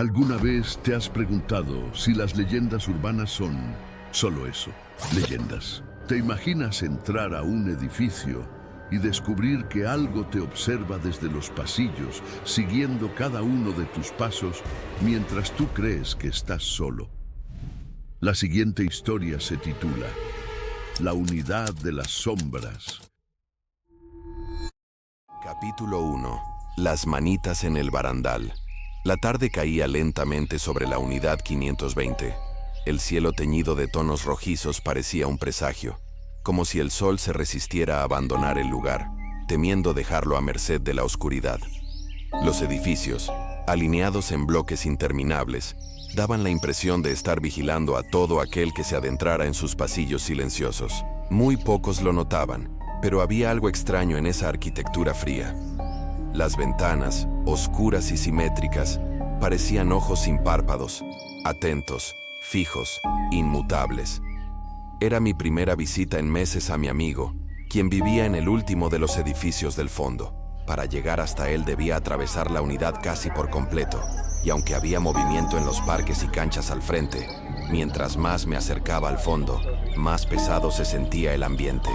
¿Alguna vez te has preguntado si las leyendas urbanas son solo eso, leyendas? ¿Te imaginas entrar a un edificio y descubrir que algo te observa desde los pasillos, siguiendo cada uno de tus pasos mientras tú crees que estás solo? La siguiente historia se titula La unidad de las sombras. Capítulo 1. Las manitas en el barandal. La tarde caía lentamente sobre la unidad 520. El cielo teñido de tonos rojizos parecía un presagio, como si el sol se resistiera a abandonar el lugar, temiendo dejarlo a merced de la oscuridad. Los edificios, alineados en bloques interminables, daban la impresión de estar vigilando a todo aquel que se adentrara en sus pasillos silenciosos. Muy pocos lo notaban, pero había algo extraño en esa arquitectura fría. Las ventanas, oscuras y simétricas, parecían ojos sin párpados, atentos, fijos, inmutables. Era mi primera visita en meses a mi amigo, quien vivía en el último de los edificios del fondo. Para llegar hasta él debía atravesar la unidad casi por completo, y aunque había movimiento en los parques y canchas al frente, mientras más me acercaba al fondo, más pesado se sentía el ambiente.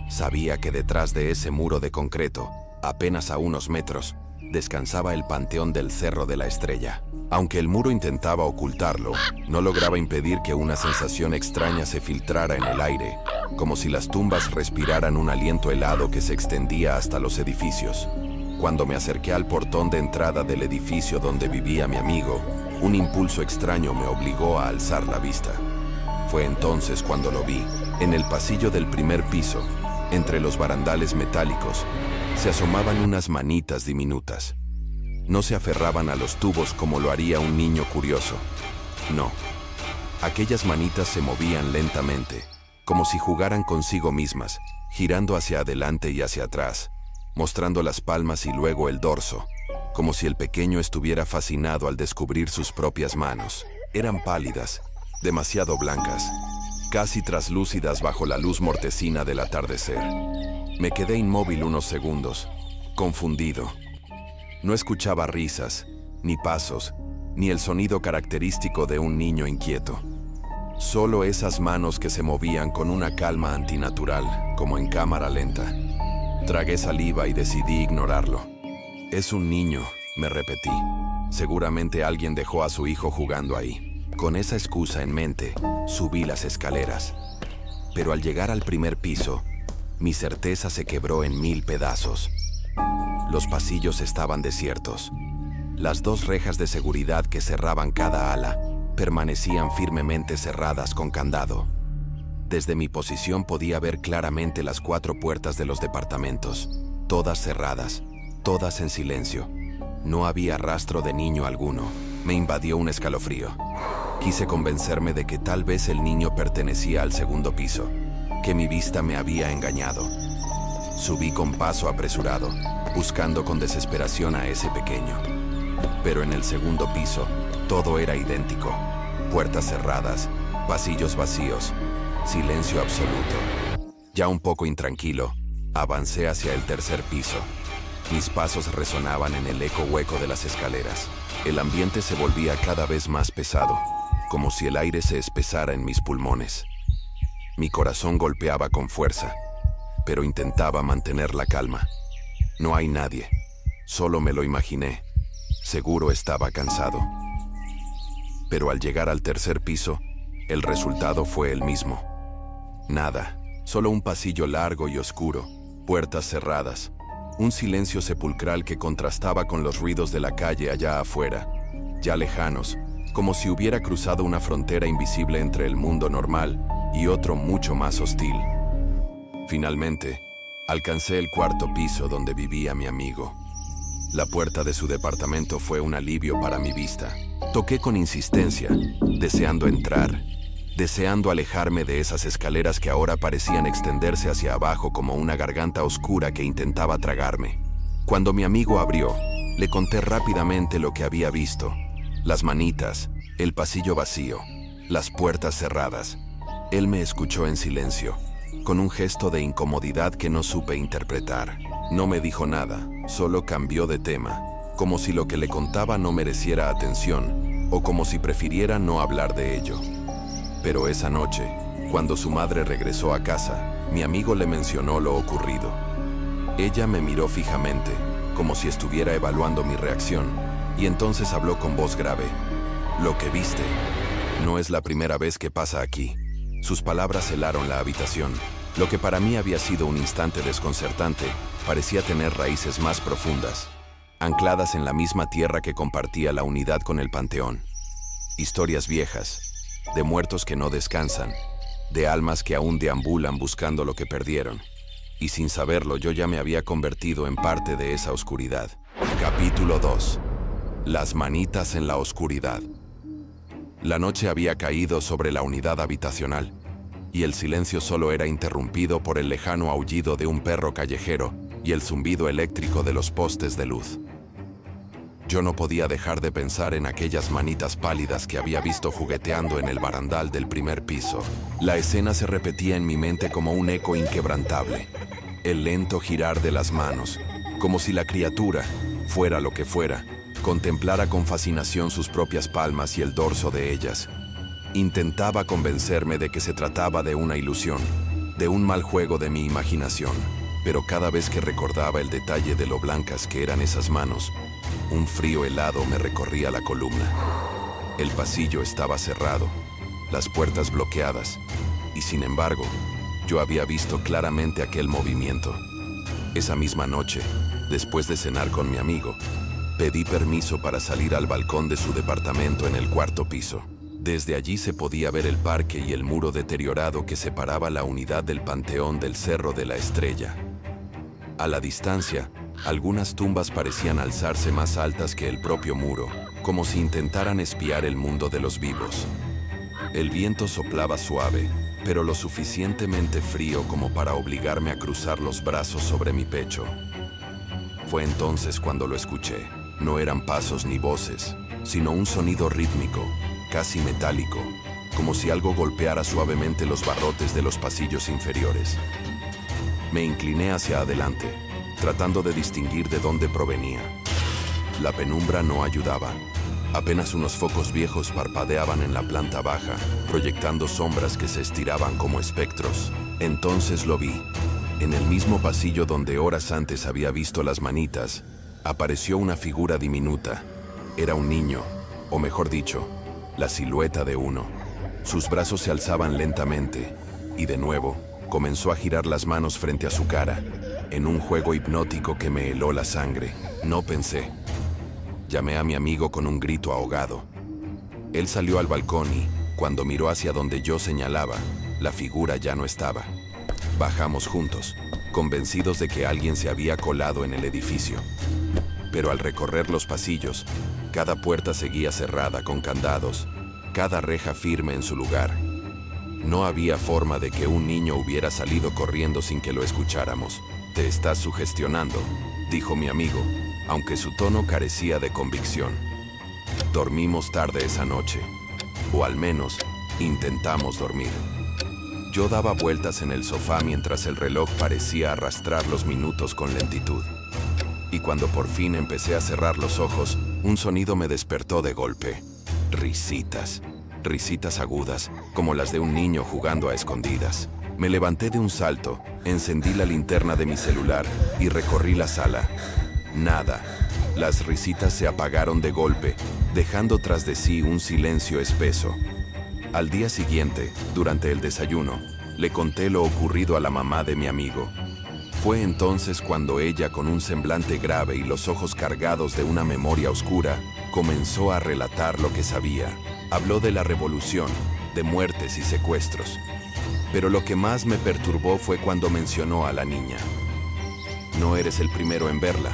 Sabía que detrás de ese muro de concreto, apenas a unos metros, descansaba el panteón del Cerro de la Estrella. Aunque el muro intentaba ocultarlo, no lograba impedir que una sensación extraña se filtrara en el aire, como si las tumbas respiraran un aliento helado que se extendía hasta los edificios. Cuando me acerqué al portón de entrada del edificio donde vivía mi amigo, un impulso extraño me obligó a alzar la vista. Fue entonces cuando lo vi, en el pasillo del primer piso, entre los barandales metálicos, se asomaban unas manitas diminutas. No se aferraban a los tubos como lo haría un niño curioso. No. Aquellas manitas se movían lentamente, como si jugaran consigo mismas, girando hacia adelante y hacia atrás, mostrando las palmas y luego el dorso, como si el pequeño estuviera fascinado al descubrir sus propias manos. Eran pálidas, demasiado blancas, casi traslúcidas bajo la luz mortecina del atardecer. Me quedé inmóvil unos segundos, confundido. No escuchaba risas, ni pasos, ni el sonido característico de un niño inquieto. Solo esas manos que se movían con una calma antinatural, como en cámara lenta. Tragué saliva y decidí ignorarlo. Es un niño, me repetí. Seguramente alguien dejó a su hijo jugando ahí. Con esa excusa en mente, subí las escaleras. Pero al llegar al primer piso, mi certeza se quebró en 1000 pedazos. Los pasillos estaban desiertos. Las 2 rejas de seguridad que cerraban cada ala permanecían firmemente cerradas con candado. Desde mi posición podía ver claramente las 4 puertas de los departamentos, todas cerradas, todas en silencio. No había rastro de niño alguno. Me invadió un escalofrío. Quise convencerme de que tal vez el niño pertenecía al segundo piso, que mi vista me había engañado. Subí con paso apresurado, buscando con desesperación a ese pequeño. Pero en el segundo piso, todo era idéntico. Puertas cerradas, pasillos vacíos, silencio absoluto. Ya un poco intranquilo, avancé hacia el tercer piso. Mis pasos resonaban en el eco hueco de las escaleras. El ambiente se volvía cada vez más pesado, como si el aire se espesara en mis pulmones. Mi corazón golpeaba con fuerza, pero intentaba mantener la calma. No hay nadie, solo me lo imaginé. Seguro estaba cansado. Pero al llegar al tercer piso, el resultado fue el mismo. Nada, solo un pasillo largo y oscuro, puertas cerradas, un silencio sepulcral que contrastaba con los ruidos de la calle allá afuera, ya lejanos, como si hubiera cruzado una frontera invisible entre el mundo normal y otro mucho más hostil. Finalmente, alcancé el cuarto piso donde vivía mi amigo. La puerta de su departamento fue un alivio para mi vista. Toqué con insistencia, deseando entrar, deseando alejarme de esas escaleras que ahora parecían extenderse hacia abajo como una garganta oscura que intentaba tragarme. Cuando mi amigo abrió, le conté rápidamente lo que había visto. Las manitas, el pasillo vacío, las puertas cerradas. Él me escuchó en silencio, con un gesto de incomodidad que no supe interpretar. No me dijo nada, solo cambió de tema. como si lo que le contaba no mereciera atención, o como si prefiriera no hablar de ello. Pero esa noche, cuando su madre regresó a casa, mi amigo le mencionó lo ocurrido. Ella me miró fijamente, como si estuviera evaluando mi reacción, y entonces habló con voz grave. «Lo que viste no es la primera vez que pasa aquí». Sus palabras helaron la habitación. Lo que para mí había sido un instante desconcertante, parecía tener raíces más profundas, ancladas en la misma tierra que compartía la unidad con el panteón. Historias viejas, de muertos que no descansan, de almas que aún deambulan buscando lo que perdieron. Y sin saberlo, yo ya me había convertido en parte de esa oscuridad. Capítulo 2. Las manitas en la oscuridad. La noche había caído sobre la unidad habitacional, y el silencio solo era interrumpido por el lejano aullido de un perro callejero y el zumbido eléctrico de los postes de luz. Yo no podía dejar de pensar en aquellas manitas pálidas que había visto jugueteando en el barandal del primer piso. La escena se repetía en mi mente como un eco inquebrantable. El lento girar de las manos, como si la criatura, fuera lo que fuera, contemplara con fascinación sus propias palmas y el dorso de ellas. Intentaba convencerme de que se trataba de una ilusión, de un mal juego de mi imaginación, pero cada vez que recordaba el detalle de lo blancas que eran esas manos, un frío helado me recorría la columna. El pasillo estaba cerrado, las puertas bloqueadas, y sin embargo, yo había visto claramente aquel movimiento. Esa misma noche, después de cenar con mi amigo, pedí permiso para salir al balcón de su departamento en el cuarto piso. Desde allí se podía ver el parque y el muro deteriorado que separaba la unidad del panteón del Cerro de la Estrella. A la distancia, algunas tumbas parecían alzarse más altas que el propio muro, como si intentaran espiar el mundo de los vivos. El viento soplaba suave, pero lo suficientemente frío como para obligarme a cruzar los brazos sobre mi pecho. Fue entonces cuando lo escuché. No eran pasos ni voces, sino un sonido rítmico, casi metálico, como si algo golpeara suavemente los barrotes de los pasillos inferiores. Me incliné hacia adelante, tratando de distinguir de dónde provenía. La penumbra no ayudaba. Apenas unos focos viejos parpadeaban en la planta baja, proyectando sombras que se estiraban como espectros. Entonces lo vi. En el mismo pasillo donde horas antes había visto las manitas, apareció una figura diminuta. Era un niño, o mejor dicho, la silueta de uno. Sus brazos se alzaban lentamente, y de nuevo, comenzó a girar las manos frente a su cara, en un juego hipnótico que me heló la sangre. No pensé. Llamé a mi amigo con un grito ahogado. Él salió al balcón y, cuando miró hacia donde yo señalaba, la figura ya no estaba. Bajamos juntos, convencidos de que alguien se había colado en el edificio. Pero al recorrer los pasillos, cada puerta seguía cerrada con candados, cada reja firme en su lugar. No había forma de que un niño hubiera salido corriendo sin que lo escucháramos. «Te estás sugestionando», dijo mi amigo, aunque su tono carecía de convicción. Dormimos tarde esa noche, o al menos, intentamos dormir. Yo daba vueltas en el sofá mientras el reloj parecía arrastrar los minutos con lentitud. Y cuando por fin empecé a cerrar los ojos, un sonido me despertó de golpe. Risitas. Risitas agudas, como las de un niño jugando a escondidas. Me levanté de un salto, encendí la linterna de mi celular y recorrí la sala. Nada. Las risitas se apagaron de golpe, dejando tras de sí un silencio espeso. Al día siguiente, durante el desayuno, le conté lo ocurrido a la mamá de mi amigo. Fue entonces cuando ella, con un semblante grave y los ojos cargados de una memoria oscura, comenzó a relatar lo que sabía. Habló de la revolución, de muertes y secuestros. Pero lo que más me perturbó fue cuando mencionó a la niña. «No eres el primero en verla»,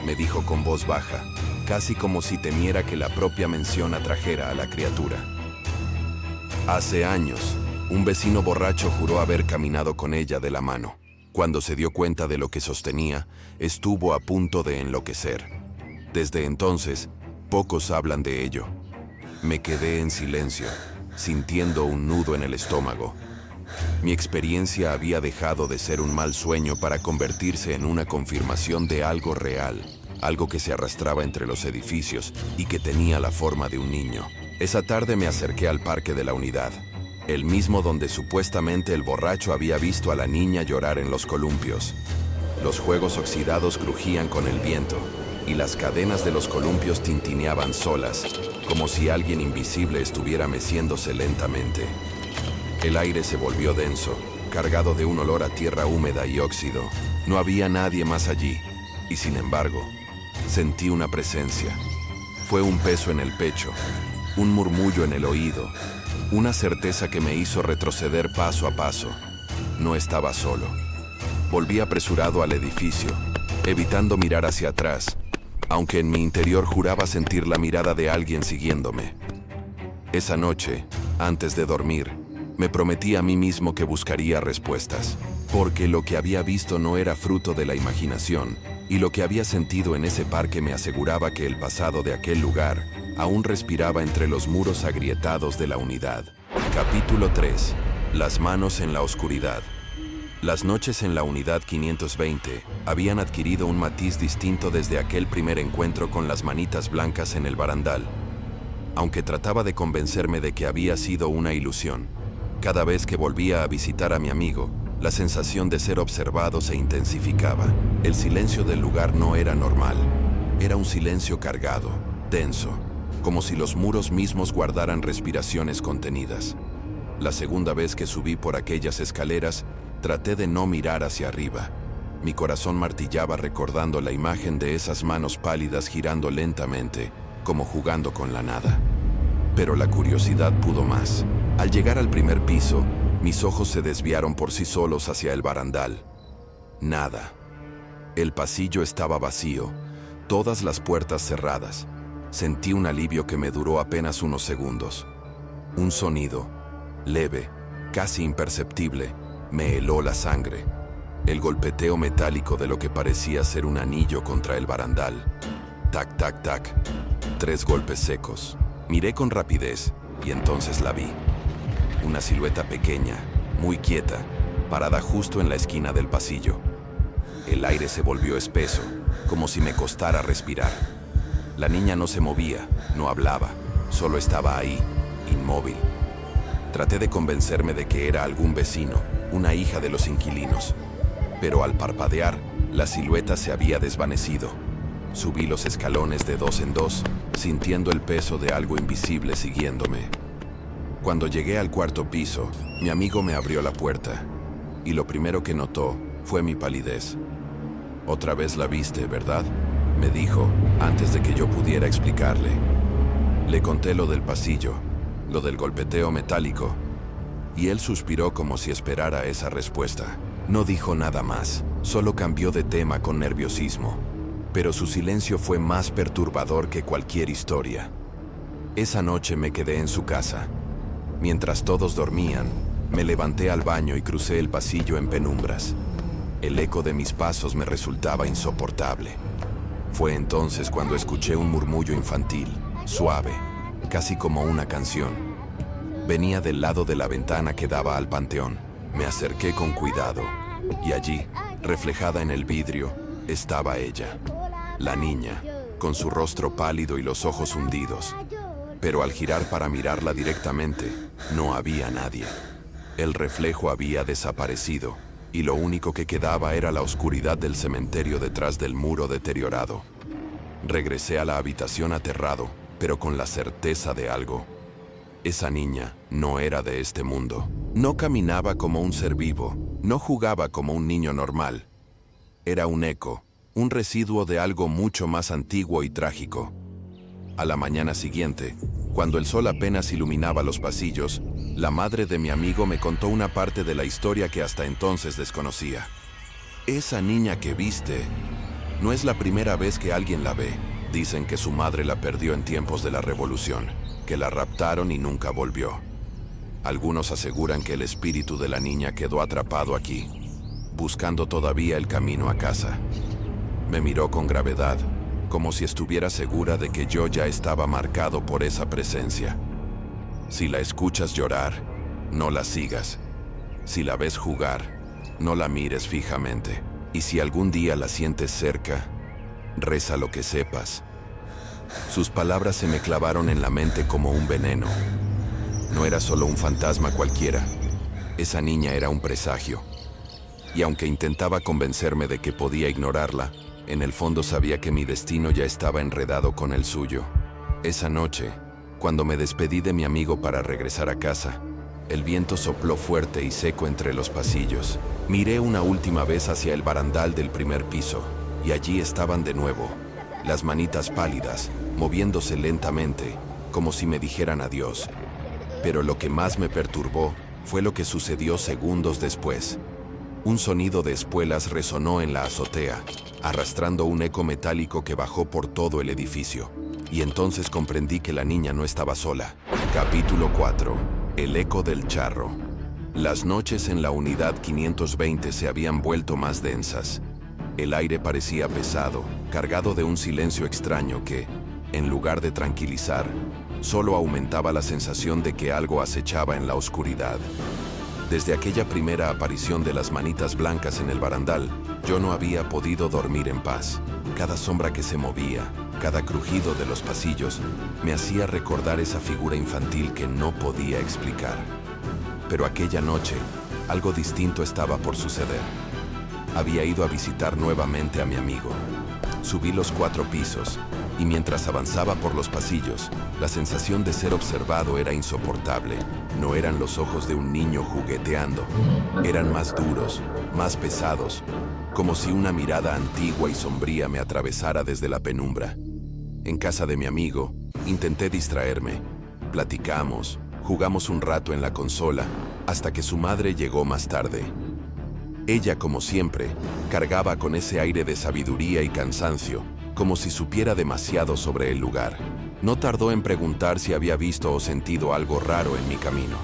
me dijo con voz baja, casi como si temiera que la propia mención atrajera a la criatura. Hace años, un vecino borracho juró haber caminado con ella de la mano. Cuando se dio cuenta de lo que sostenía, estuvo a punto de enloquecer. Desde entonces, pocos hablan de ello. Me quedé en silencio, sintiendo un nudo en el estómago. Mi experiencia había dejado de ser un mal sueño para convertirse en una confirmación de algo real. algo que se arrastraba entre los edificios y que tenía la forma de un niño. Esa tarde me acerqué al parque de la unidad, el mismo donde supuestamente el borracho había visto a la niña llorar en los columpios. Los juegos oxidados crujían con el viento y las cadenas de los columpios tintineaban solas, como si alguien invisible estuviera meciéndose lentamente. El aire se volvió denso, cargado de un olor a tierra húmeda y óxido. No había nadie más allí, y sin embargo, sentí una presencia. Fue un peso en el pecho, un murmullo en el oído, una certeza que me hizo retroceder paso a paso. No estaba solo. Volví apresurado al edificio, evitando mirar hacia atrás, aunque en mi interior juraba sentir la mirada de alguien siguiéndome. Esa noche, antes de dormir, me prometí a mí mismo que buscaría respuestas, porque lo que había visto no era fruto de la imaginación, y lo que había sentido en ese parque me aseguraba que el pasado de aquel lugar aún respiraba entre los muros agrietados de la unidad. Capítulo 3. Las manos en la oscuridad. Las noches en la unidad 520 habían adquirido un matiz distinto desde aquel primer encuentro con las manitas blancas en el barandal. Aunque trataba de convencerme de que había sido una ilusión, cada vez que volvía a visitar a mi amigo, la sensación de ser observado se intensificaba. El silencio del lugar no era normal. Era un silencio cargado, denso, como si los muros mismos guardaran respiraciones contenidas. La segunda vez que subí por aquellas escaleras, traté de no mirar hacia arriba. Mi corazón martillaba recordando la imagen de esas manos pálidas girando lentamente, como jugando con la nada. Pero la curiosidad pudo más. Al llegar al primer piso, mis ojos se desviaron por sí solos hacia el barandal. Nada. El pasillo estaba vacío, todas las puertas cerradas. Sentí un alivio que me duró apenas unos segundos. Un sonido, leve, casi imperceptible, me heló la sangre. El golpeteo metálico de lo que parecía ser un anillo contra el barandal. Tac, tac, tac. 3 golpes secos. Miré con rapidez y entonces la vi. Una silueta pequeña, muy quieta, parada justo en la esquina del pasillo. El aire se volvió espeso, como si me costara respirar. La niña no se movía, no hablaba, solo estaba ahí, inmóvil. Traté de convencerme de que era algún vecino, una hija de los inquilinos. Pero al parpadear, la silueta se había desvanecido. Subí los escalones de 2 en 2, sintiendo el peso de algo invisible siguiéndome. Cuando llegué al 4.º piso, mi amigo me abrió la puerta, y lo primero que notó fue mi palidez. «Otra vez la viste, ¿verdad?», me dijo, antes de que yo pudiera explicarle. Le conté lo del pasillo, lo del golpeteo metálico, y él suspiró como si esperara esa respuesta. No dijo nada más, solo cambió de tema con nerviosismo, pero su silencio fue más perturbador que cualquier historia. Esa noche me quedé en su casa. Mientras todos dormían, me levanté al baño y crucé el pasillo en penumbras. El eco de mis pasos me resultaba insoportable. Fue entonces cuando escuché un murmullo infantil, suave, casi como una canción. Venía del lado de la ventana que daba al panteón. Me acerqué con cuidado, y allí, reflejada en el vidrio, estaba ella, la niña, con su rostro pálido y los ojos hundidos. Pero al girar para mirarla directamente, no había nadie. El reflejo había desaparecido, y lo único que quedaba era la oscuridad del cementerio detrás del muro deteriorado. Regresé a la habitación aterrado, pero con la certeza de algo. Esa niña no era de este mundo. No caminaba como un ser vivo, no jugaba como un niño normal. Era un eco, un residuo de algo mucho más antiguo y trágico. A la mañana siguiente, cuando el sol apenas iluminaba los pasillos, la madre de mi amigo me contó una parte de la historia que hasta entonces desconocía. Esa niña que viste, no es la primera vez que alguien la ve. Dicen que su madre la perdió en tiempos de la Revolución, que la raptaron y nunca volvió. Algunos aseguran que el espíritu de la niña quedó atrapado aquí, buscando todavía el camino a casa. Me miró con gravedad, como si estuviera segura de que yo ya estaba marcado por esa presencia. Si la escuchas llorar, no la sigas. Si la ves jugar, no la mires fijamente. Y si algún día la sientes cerca, reza lo que sepas. Sus palabras se me clavaron en la mente como un veneno. No era solo un fantasma cualquiera. Esa niña era un presagio. Y aunque intentaba convencerme de que podía ignorarla, en el fondo sabía que mi destino ya estaba enredado con el suyo. Esa noche, cuando me despedí de mi amigo para regresar a casa, el viento sopló fuerte y seco entre los pasillos. Miré una última vez hacia el barandal del primer piso, y allí estaban de nuevo, las manitas pálidas, moviéndose lentamente, como si me dijeran adiós. Pero lo que más me perturbó fue lo que sucedió segundos después. Un sonido de espuelas resonó en la azotea, arrastrando un eco metálico que bajó por todo el edificio. Y entonces comprendí que la niña no estaba sola. Capítulo 4. El eco del charro. Las noches en la unidad 520 se habían vuelto más densas. El aire parecía pesado, cargado de un silencio extraño que, en lugar de tranquilizar, solo aumentaba la sensación de que algo acechaba en la oscuridad. Desde aquella primera aparición de las manitas blancas en el barandal, yo no había podido dormir en paz. Cada sombra que se movía, cada crujido de los pasillos, me hacía recordar esa figura infantil que no podía explicar. Pero aquella noche, algo distinto estaba por suceder. Había ido a visitar nuevamente a mi amigo. Subí los 4 pisos, y mientras avanzaba por los pasillos, la sensación de ser observado era insoportable. No eran los ojos de un niño jugueteando. Eran más duros, más pesados, como si una mirada antigua y sombría me atravesara desde la penumbra. En casa de mi amigo, intenté distraerme. Platicamos, jugamos un rato en la consola, hasta que su madre llegó más tarde. Ella, como siempre, cargaba con ese aire de sabiduría y cansancio, como si supiera demasiado sobre el lugar. No tardó en preguntar si había visto o sentido algo raro en mi camino.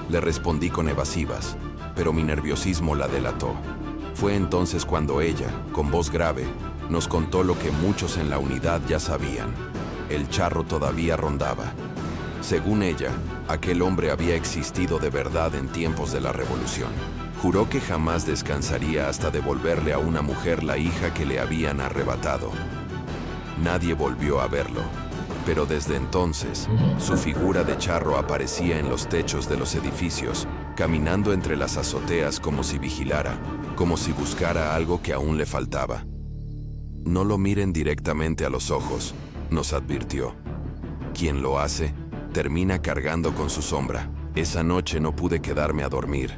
Le respondí con evasivas, pero mi nerviosismo la delató. Fue entonces cuando ella, con voz grave, nos contó lo que muchos en la unidad ya sabían. El charro todavía rondaba. Según ella, aquel hombre había existido de verdad en tiempos de la revolución. Juró que jamás descansaría hasta devolverle a una mujer la hija que le habían arrebatado. Nadie volvió a verlo, pero desde entonces, su figura de charro aparecía en los techos de los edificios, caminando entre las azoteas como si vigilara, como si buscara algo que aún le faltaba. No lo miren directamente a los ojos, nos advirtió. Quien lo hace, termina cargando con su sombra. Esa noche no pude quedarme a dormir.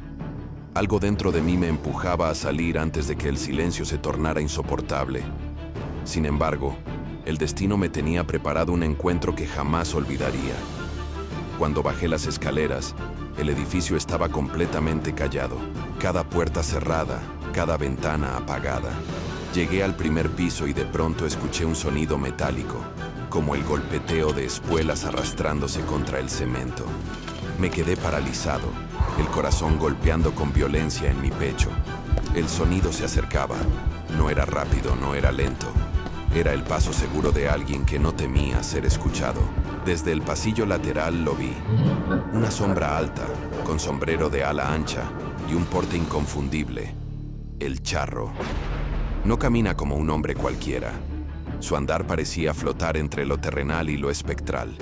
Algo dentro de mí me empujaba a salir antes de que el silencio se tornara insoportable. Sin embargo, el destino me tenía preparado un encuentro que jamás olvidaría. Cuando bajé las escaleras, el edificio estaba completamente callado. Cada puerta cerrada, cada ventana apagada. Llegué al primer piso y de pronto escuché un sonido metálico, como el golpeteo de espuelas arrastrándose contra el cemento. Me quedé paralizado, el corazón golpeando con violencia en mi pecho. El sonido se acercaba. No era rápido, no era lento. Era el paso seguro de alguien que no temía ser escuchado. Desde el pasillo lateral lo vi. Una sombra alta, con sombrero de ala ancha y un porte inconfundible. El charro. No camina como un hombre cualquiera. Su andar parecía flotar entre lo terrenal y lo espectral.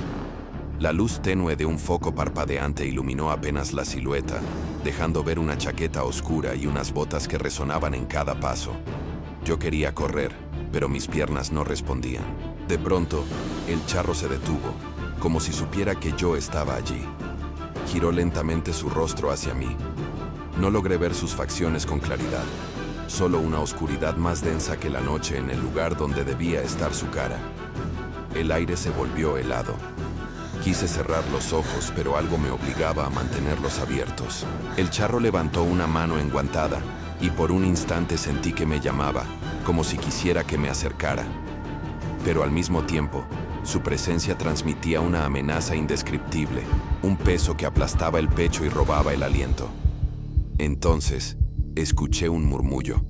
La luz tenue de un foco parpadeante iluminó apenas la silueta, dejando ver una chaqueta oscura y unas botas que resonaban en cada paso. Yo quería correr, pero mis piernas no respondían. De pronto, el charro se detuvo, como si supiera que yo estaba allí. Giró lentamente su rostro hacia mí. No logré ver sus facciones con claridad, solo una oscuridad más densa que la noche en el lugar donde debía estar su cara. El aire se volvió helado. Quise cerrar los ojos, pero algo me obligaba a mantenerlos abiertos. El charro levantó una mano enguantada, y por un instante sentí que me llamaba, como si quisiera que me acercara. Pero al mismo tiempo, su presencia transmitía una amenaza indescriptible, un peso que aplastaba el pecho y robaba el aliento. Entonces, escuché un murmullo.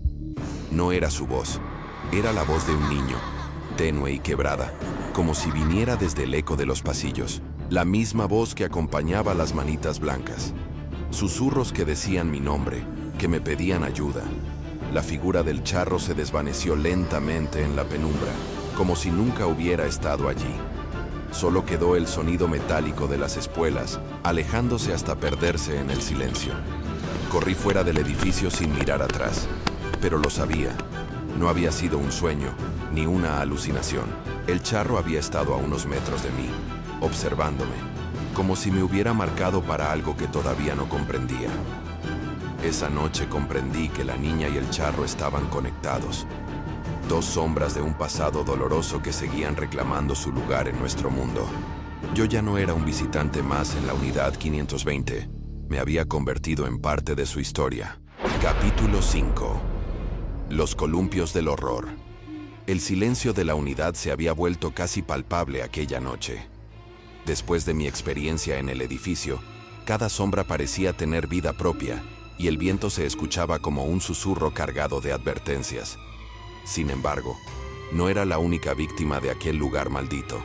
No era su voz, era la voz de un niño, tenue y quebrada, como si viniera desde el eco de los pasillos. La misma voz que acompañaba a las manitas blancas. Susurros que decían mi nombre, que me pedían ayuda. La figura del charro se desvaneció lentamente en la penumbra, como si nunca hubiera estado allí. Solo quedó el sonido metálico de las espuelas, alejándose hasta perderse en el silencio. Corrí fuera del edificio sin mirar atrás, pero lo sabía. No había sido un sueño, ni una alucinación. El charro había estado a unos metros de mí, observándome, como si me hubiera marcado para algo que todavía no comprendía. Esa noche comprendí que la niña y el charro estaban conectados. Dos sombras de un pasado doloroso que seguían reclamando su lugar en nuestro mundo. Yo ya no era un visitante más en la unidad 520. Me había convertido en parte de su historia. Capítulo 5. Los columpios del horror. El silencio de la unidad se había vuelto casi palpable aquella noche. Después de mi experiencia en el edificio, cada sombra parecía tener vida propia, y el viento se escuchaba como un susurro cargado de advertencias. Sin embargo, no era la única víctima de aquel lugar maldito.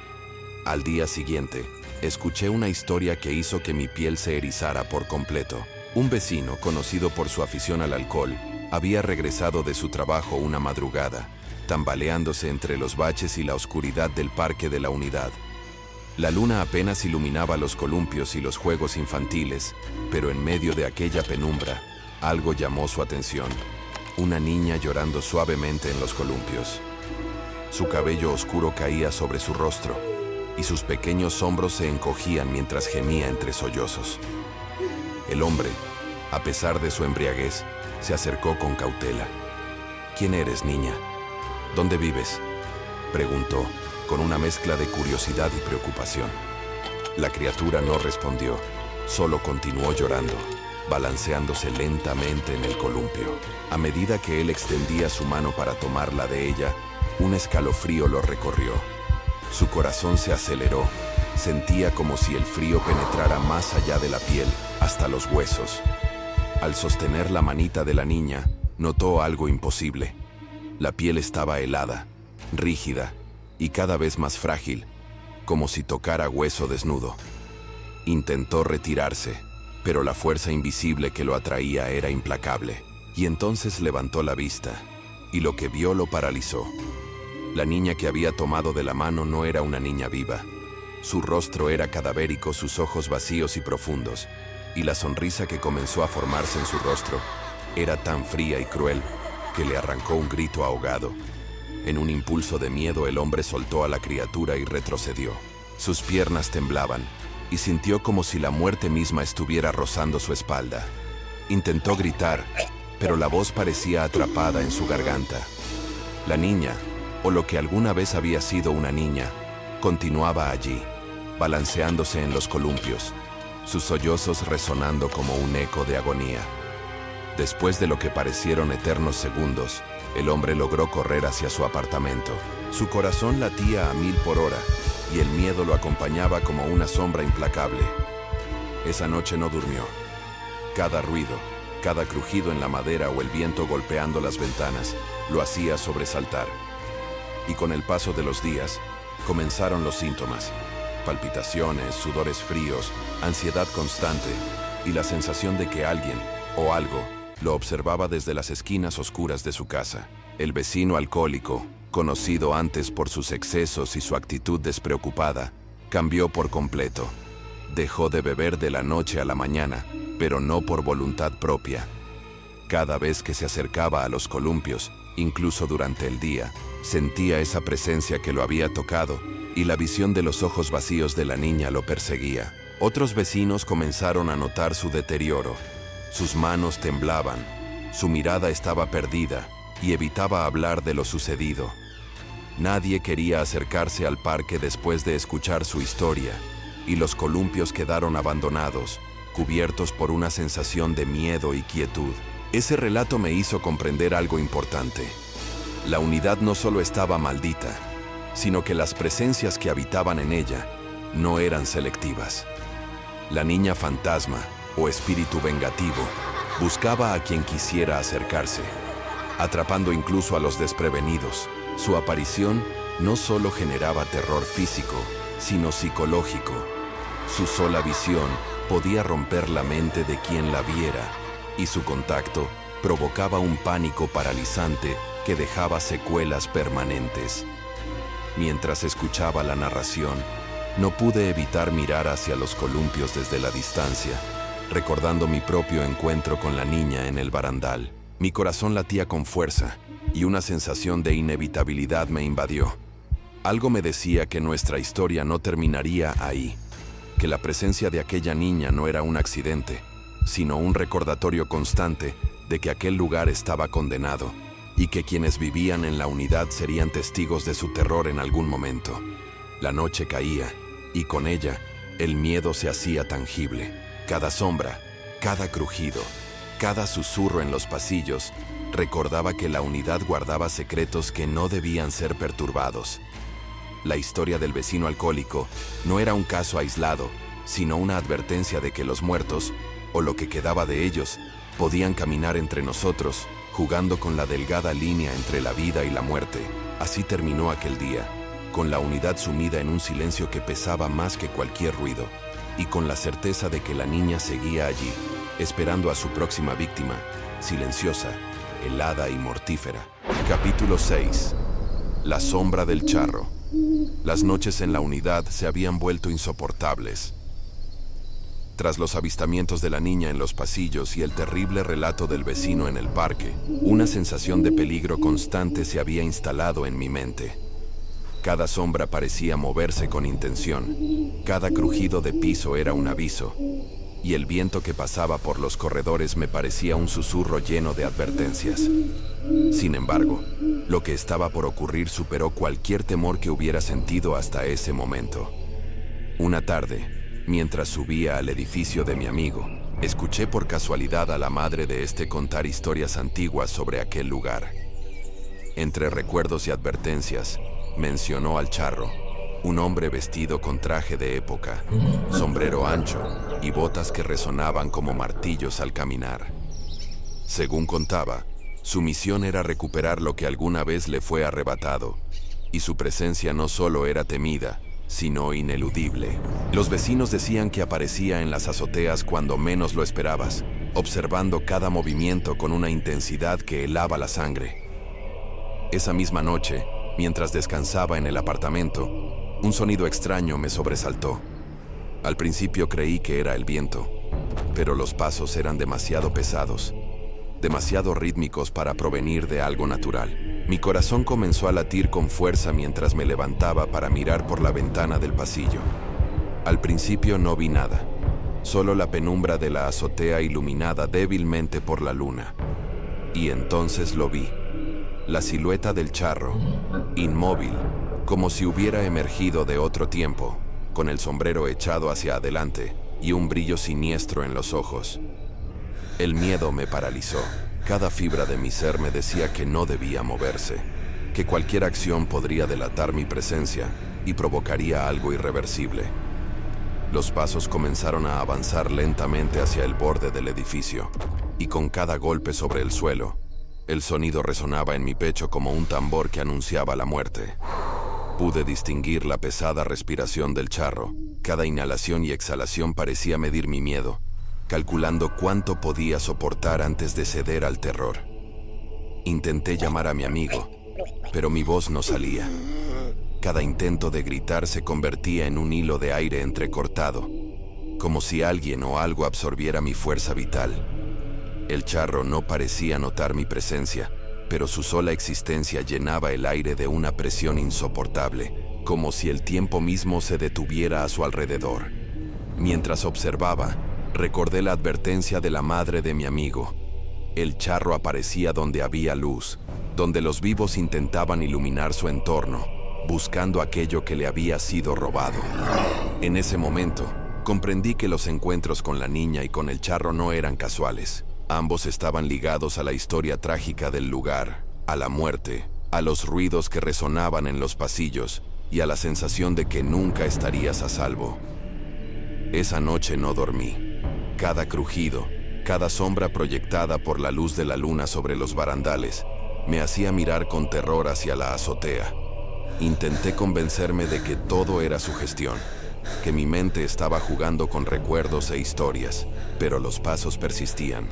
Al día siguiente, escuché una historia que hizo que mi piel se erizara por completo. Un vecino, conocido por su afición al alcohol, había regresado de su trabajo una madrugada, tambaleándose entre los baches y la oscuridad del parque de la unidad. La luna apenas iluminaba los columpios y los juegos infantiles, pero en medio de aquella penumbra, algo llamó su atención. Una niña llorando suavemente en los columpios. Su cabello oscuro caía sobre su rostro, y sus pequeños hombros se encogían mientras gemía entre sollozos. El hombre, a pesar de su embriaguez, se acercó con cautela. «¿Quién eres, niña? ¿Dónde vives?», preguntó, con una mezcla de curiosidad y preocupación. La criatura no respondió, solo continuó llorando, balanceándose lentamente en el columpio. A medida que él extendía su mano para tomarla de ella, un escalofrío lo recorrió. Su corazón se aceleró, sentía como si el frío penetrara más allá de la piel, hasta los huesos. Al sostener la manita de la niña, notó algo imposible. La piel estaba helada, rígida y cada vez más frágil, como si tocara hueso desnudo. Intentó retirarse, pero la fuerza invisible que lo atraía era implacable. Y entonces levantó la vista, y lo que vio lo paralizó. La niña que había tomado de la mano no era una niña viva. Su rostro era cadavérico, sus ojos vacíos y profundos, y la sonrisa que comenzó a formarse en su rostro era tan fría y cruel que le arrancó un grito ahogado. En un impulso de miedo, el hombre soltó a la criatura y retrocedió. Sus piernas temblaban, y sintió como si la muerte misma estuviera rozando su espalda. Intentó gritar, pero la voz parecía atrapada en su garganta. La niña, o lo que alguna vez había sido una niña, continuaba allí, balanceándose en los columpios, sus sollozos resonando como un eco de agonía. Después de lo que parecieron eternos segundos, el hombre logró correr hacia su apartamento. Su corazón latía a 1000 por hora, y el miedo lo acompañaba como una sombra implacable. Esa noche no durmió. Cada ruido, cada crujido en la madera o el viento golpeando las ventanas, lo hacía sobresaltar. Y con el paso de los días, comenzaron los síntomas: palpitaciones, sudores fríos, ansiedad constante y la sensación de que alguien o algo lo observaba desde las esquinas oscuras de su casa. El vecino alcohólico, conocido antes por sus excesos y su actitud despreocupada, cambió por completo. Dejó de beber de la noche a la mañana, pero no por voluntad propia. Cada vez que se acercaba a los columpios, incluso durante el día, sentía esa presencia que lo había tocado, y la visión de los ojos vacíos de la niña lo perseguía. Otros vecinos comenzaron a notar su deterioro. Sus manos temblaban, su mirada estaba perdida, y evitaba hablar de lo sucedido. Nadie quería acercarse al parque después de escuchar su historia, y los columpios quedaron abandonados, cubiertos por una sensación de miedo y quietud. Ese relato me hizo comprender algo importante. La unidad no solo estaba maldita, sino que las presencias que habitaban en ella no eran selectivas. La niña fantasma, o espíritu vengativo, buscaba a quien quisiera acercarse, atrapando incluso a los desprevenidos. Su aparición no solo generaba terror físico, sino psicológico. Su sola visión podía romper la mente de quien la viera, y su contacto provocaba un pánico paralizante que dejaba secuelas permanentes. Mientras escuchaba la narración, no pude evitar mirar hacia los columpios desde la distancia, recordando mi propio encuentro con la niña en el barandal. Mi corazón latía con fuerza y una sensación de inevitabilidad me invadió. Algo me decía que nuestra historia no terminaría ahí, que la presencia de aquella niña no era un accidente, sino un recordatorio constante de que aquel lugar estaba condenado y que quienes vivían en la unidad serían testigos de su terror en algún momento. La noche caía y con ella el miedo se hacía tangible. Cada sombra, cada crujido, cada susurro en los pasillos recordaba que la unidad guardaba secretos que no debían ser perturbados. La historia del vecino alcohólico no era un caso aislado, sino una advertencia de que los muertos, o lo que quedaba de ellos, podían caminar entre nosotros, jugando con la delgada línea entre la vida y la muerte. Así terminó aquel día, con la unidad sumida en un silencio que pesaba más que cualquier ruido, y con la certeza de que la niña seguía allí, esperando a su próxima víctima, silenciosa, helada y mortífera. Capítulo 6. La sombra del charro. Las noches en la unidad se habían vuelto insoportables. Tras los avistamientos de la niña en los pasillos y el terrible relato del vecino en el parque, una sensación de peligro constante se había instalado en mi mente. Cada sombra parecía moverse con intención, cada crujido de piso era un aviso, y el viento que pasaba por los corredores me parecía un susurro lleno de advertencias. Sin embargo, lo que estaba por ocurrir superó cualquier temor que hubiera sentido hasta ese momento. Una tarde, mientras subía al edificio de mi amigo, escuché por casualidad a la madre de este contar historias antiguas sobre aquel lugar. Entre recuerdos y advertencias, mencionó al charro, un hombre vestido con traje de época, sombrero ancho y botas que resonaban como martillos al caminar. Según contaba, su misión era recuperar lo que alguna vez le fue arrebatado, y su presencia no solo era temida, sino ineludible. Los vecinos decían que aparecía en las azoteas cuando menos lo esperabas, observando cada movimiento con una intensidad que helaba la sangre. Esa misma noche, mientras descansaba en el apartamento, un sonido extraño me sobresaltó. Al principio creí que era el viento, pero los pasos eran demasiado pesados, demasiado rítmicos para provenir de algo natural. Mi corazón comenzó a latir con fuerza mientras me levantaba para mirar por la ventana del pasillo. Al principio no vi nada, solo la penumbra de la azotea iluminada débilmente por la luna. Y entonces lo vi, la silueta del charro, inmóvil, como si hubiera emergido de otro tiempo, con el sombrero echado hacia adelante y un brillo siniestro en los ojos. El miedo me paralizó. Cada fibra de mi ser me decía que no debía moverse, que cualquier acción podría delatar mi presencia y provocaría algo irreversible. Los pasos comenzaron a avanzar lentamente hacia el borde del edificio, y con cada golpe sobre el suelo, el sonido resonaba en mi pecho como un tambor que anunciaba la muerte. Pude distinguir la pesada respiración del charro. Cada inhalación y exhalación parecía medir mi miedo, calculando cuánto podía soportar antes de ceder al terror. Intenté llamar a mi amigo, pero mi voz no salía. Cada intento de gritar se convertía en un hilo de aire entrecortado, como si alguien o algo absorbiera mi fuerza vital. El charro no parecía notar mi presencia, pero su sola existencia llenaba el aire de una presión insoportable, como si el tiempo mismo se detuviera a su alrededor. Mientras observaba, recordé la advertencia de la madre de mi amigo. El charro aparecía donde había luz, donde los vivos intentaban iluminar su entorno, buscando aquello que le había sido robado. En ese momento, comprendí que los encuentros con la niña y con el charro no eran casuales. Ambos estaban ligados a la historia trágica del lugar, a la muerte, a los ruidos que resonaban en los pasillos y a la sensación de que nunca estarías a salvo. Esa noche no dormí. Cada crujido, cada sombra proyectada por la luz de la luna sobre los barandales, me hacía mirar con terror hacia la azotea. Intenté convencerme de que todo era sugestión, que mi mente estaba jugando con recuerdos e historias, pero los pasos persistían.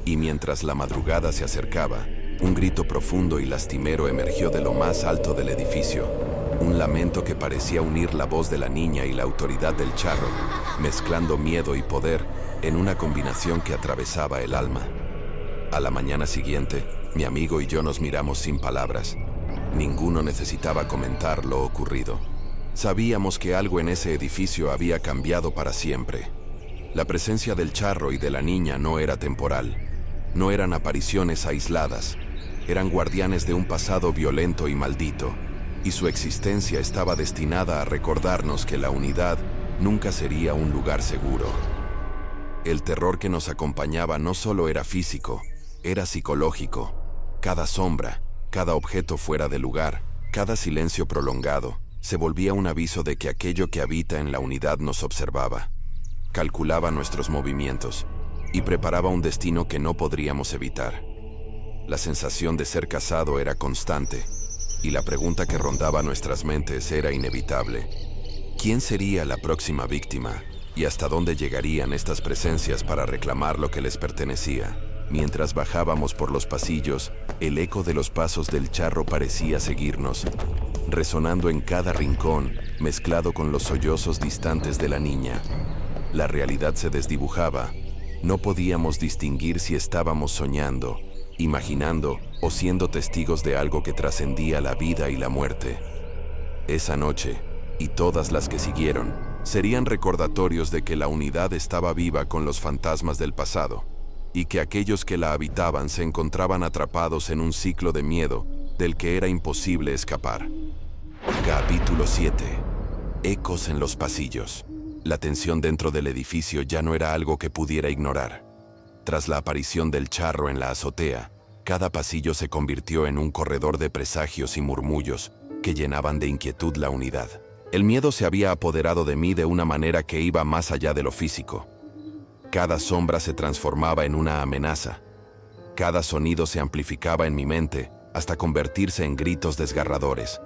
Y mientras la madrugada se acercaba, un grito profundo y lastimero emergió de lo más alto del edificio. Un lamento que parecía unir la voz de la niña y la autoridad del charro, mezclando miedo y poder en una combinación que atravesaba el alma. A la mañana siguiente, mi amigo y yo nos miramos sin palabras. Ninguno necesitaba comentar lo ocurrido. Sabíamos que algo en ese edificio había cambiado para siempre. La presencia del charro y de la niña no era temporal. No eran apariciones aisladas. Eran guardianes de un pasado violento y maldito. Y su existencia estaba destinada a recordarnos que la unidad nunca sería un lugar seguro. El terror que nos acompañaba no solo era físico, era psicológico. Cada sombra, cada objeto fuera de lugar, cada silencio prolongado, se volvía un aviso de que aquello que habita en la unidad nos observaba. Calculaba nuestros movimientos y preparaba un destino que no podríamos evitar. La sensación de ser cazado era constante y la pregunta que rondaba nuestras mentes era inevitable. ¿Quién sería la próxima víctima y hasta dónde llegarían estas presencias para reclamar lo que les pertenecía? Mientras bajábamos por los pasillos, el eco de los pasos del charro parecía seguirnos, resonando en cada rincón, mezclado con los sollozos distantes de la niña. La realidad se desdibujaba. No podíamos distinguir si estábamos soñando, imaginando o siendo testigos de algo que trascendía la vida y la muerte. Esa noche, y todas las que siguieron, serían recordatorios de que la unidad estaba viva con los fantasmas del pasado, y que aquellos que la habitaban se encontraban atrapados en un ciclo de miedo del que era imposible escapar. Capítulo 7. Ecos en los pasillos. La tensión dentro del edificio ya no era algo que pudiera ignorar. Tras la aparición del charro en la azotea, cada pasillo se convirtió en un corredor de presagios y murmullos que llenaban de inquietud la unidad. El miedo se había apoderado de mí de una manera que iba más allá de lo físico. Cada sombra se transformaba en una amenaza. Cada sonido se amplificaba en mi mente hasta convertirse en gritos desgarradores.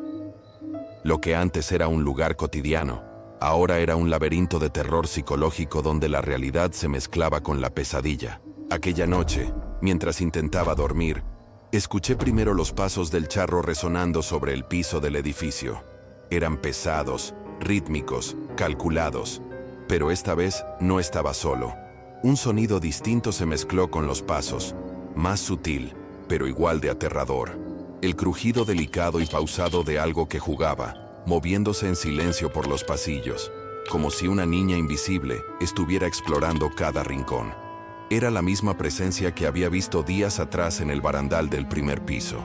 Lo que antes era un lugar cotidiano, ahora era un laberinto de terror psicológico donde la realidad se mezclaba con la pesadilla. Aquella noche, mientras intentaba dormir, escuché primero los pasos del charro resonando sobre el piso del edificio. Eran pesados, rítmicos, calculados, pero esta vez no estaba solo. Un sonido distinto se mezcló con los pasos, más sutil, pero igual de aterrador. El crujido delicado y pausado de algo que jugaba, moviéndose en silencio por los pasillos, como si una niña invisible estuviera explorando cada rincón. Era la misma presencia que había visto días atrás en el barandal del primer piso.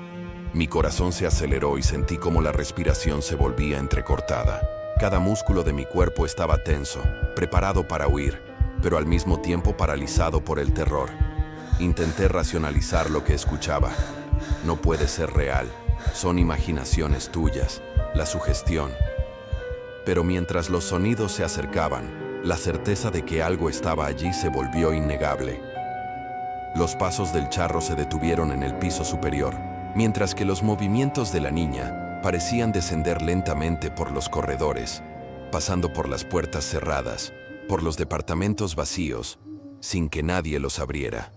Mi corazón se aceleró y sentí como la respiración se volvía entrecortada. Cada músculo de mi cuerpo estaba tenso, preparado para huir, pero al mismo tiempo paralizado por el terror. Intenté racionalizar lo que escuchaba. No puede ser real, son imaginaciones tuyas, la sugestión. Pero mientras los sonidos se acercaban, la certeza de que algo estaba allí se volvió innegable. Los pasos del charro se detuvieron en el piso superior, mientras que los movimientos de la niña parecían descender lentamente por los corredores, pasando por las puertas cerradas, por los departamentos vacíos, sin que nadie los abriera.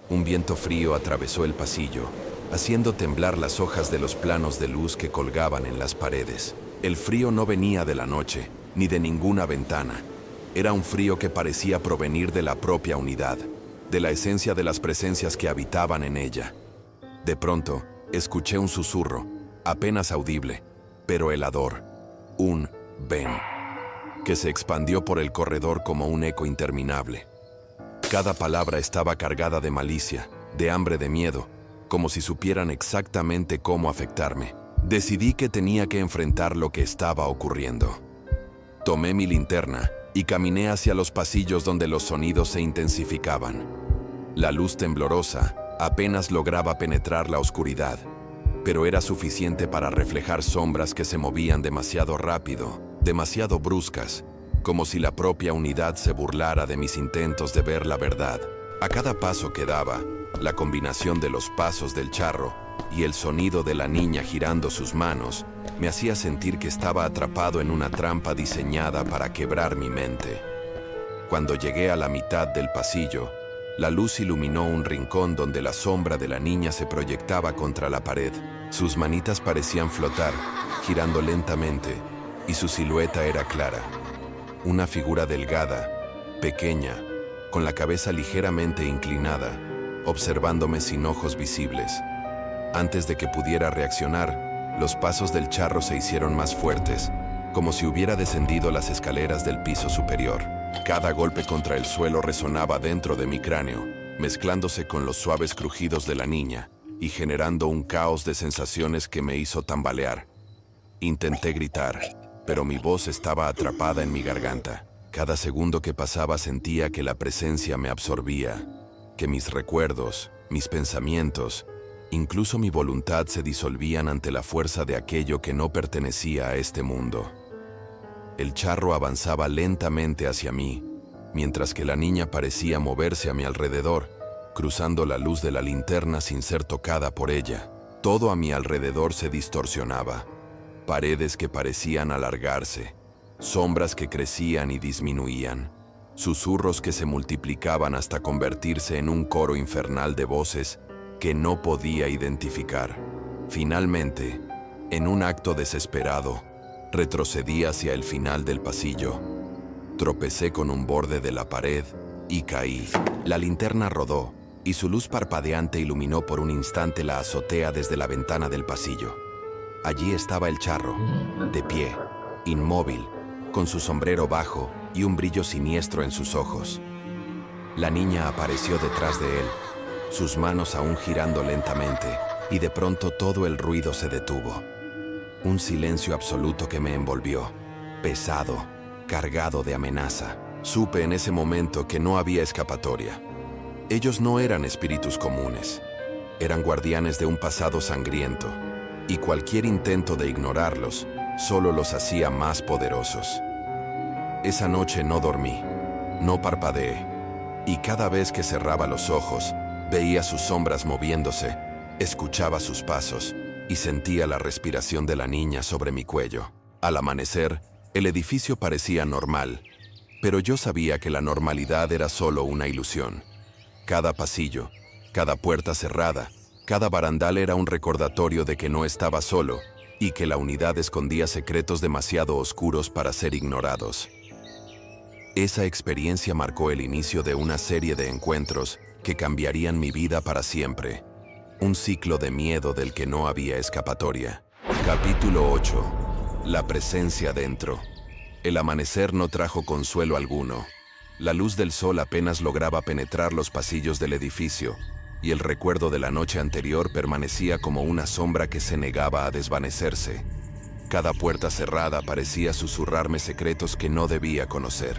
Un viento frío atravesó el pasillo, haciendo temblar las hojas de los planos de luz que colgaban en las paredes. El frío no venía de la noche, ni de ninguna ventana. Era un frío que parecía provenir de la propia unidad, de la esencia de las presencias que habitaban en ella. De pronto, escuché un susurro, apenas audible, pero helador. Un «ven», que se expandió por el corredor como un eco interminable. Cada palabra estaba cargada de malicia, de hambre de miedo, como si supieran exactamente cómo afectarme. Decidí que tenía que enfrentar lo que estaba ocurriendo. Tomé mi linterna y caminé hacia los pasillos donde los sonidos se intensificaban. La luz temblorosa apenas lograba penetrar la oscuridad, pero era suficiente para reflejar sombras que se movían demasiado rápido, demasiado bruscas, como si la propia unidad se burlara de mis intentos de ver la verdad. A cada paso que daba, la combinación de los pasos del charro y el sonido de la niña girando sus manos me hacía sentir que estaba atrapado en una trampa diseñada para quebrar mi mente. Cuando llegué a la mitad del pasillo, La luz iluminó un rincón donde la sombra de la niña se proyectaba contra la pared. Sus manitas parecían flotar, girando lentamente, y su silueta era clara. Una figura delgada, pequeña, con la cabeza ligeramente inclinada, observándome sin ojos visibles. Antes de que pudiera reaccionar, los pasos del charro se hicieron más fuertes, como si hubiera descendido las escaleras del piso superior. Cada golpe contra el suelo resonaba dentro de mi cráneo, mezclándose con los suaves crujidos de la niña y generando un caos de sensaciones que me hizo tambalear. Intenté gritar, pero mi voz estaba atrapada en mi garganta. Cada segundo que pasaba sentía que la presencia me absorbía, que mis recuerdos, mis pensamientos, incluso mi voluntad se disolvían ante la fuerza de aquello que no pertenecía a este mundo. El charro avanzaba lentamente hacia mí, mientras que la niña parecía moverse a mi alrededor, cruzando la luz de la linterna sin ser tocada por ella. Todo a mi alrededor se distorsionaba. Paredes que parecían alargarse, sombras que crecían y disminuían, susurros que se multiplicaban hasta convertirse en un coro infernal de voces que no podía identificar. Finalmente, en un acto desesperado, retrocedí hacia el final del pasillo. Tropecé con un borde de la pared y caí. La linterna rodó y su luz parpadeante iluminó por un instante la azotea desde la ventana del pasillo. Allí estaba el charro, de pie, inmóvil, con su sombrero bajo y un brillo siniestro en sus ojos. La niña apareció detrás de él, sus manos aún girando lentamente, y de pronto todo el ruido se detuvo. Un silencio absoluto que me envolvió, pesado, cargado de amenaza. Supe en ese momento que no había escapatoria. Ellos no eran espíritus comunes, eran guardianes de un pasado sangriento, y cualquier intento de ignorarlos solo los hacía más poderosos. Esa noche no dormí, no parpadeé, y cada vez que cerraba los ojos, veía sus sombras moviéndose, escuchaba sus pasos y sentía la respiración de la niña sobre mi cuello. Al amanecer, el edificio parecía normal, pero yo sabía que la normalidad era solo una ilusión. Cada pasillo, cada puerta cerrada, cada barandal era un recordatorio de que no estaba solo y que la unidad escondía secretos demasiado oscuros para ser ignorados. Esa experiencia marcó el inicio de una serie de encuentros que cambiarían mi vida para siempre. Un ciclo de miedo del que no había escapatoria. Capítulo 8. La presencia dentro. El amanecer no trajo consuelo alguno. La luz del sol apenas lograba penetrar los pasillos del edificio, y el recuerdo de la noche anterior permanecía como una sombra que se negaba a desvanecerse. Cada puerta cerrada parecía susurrarme secretos que no debía conocer,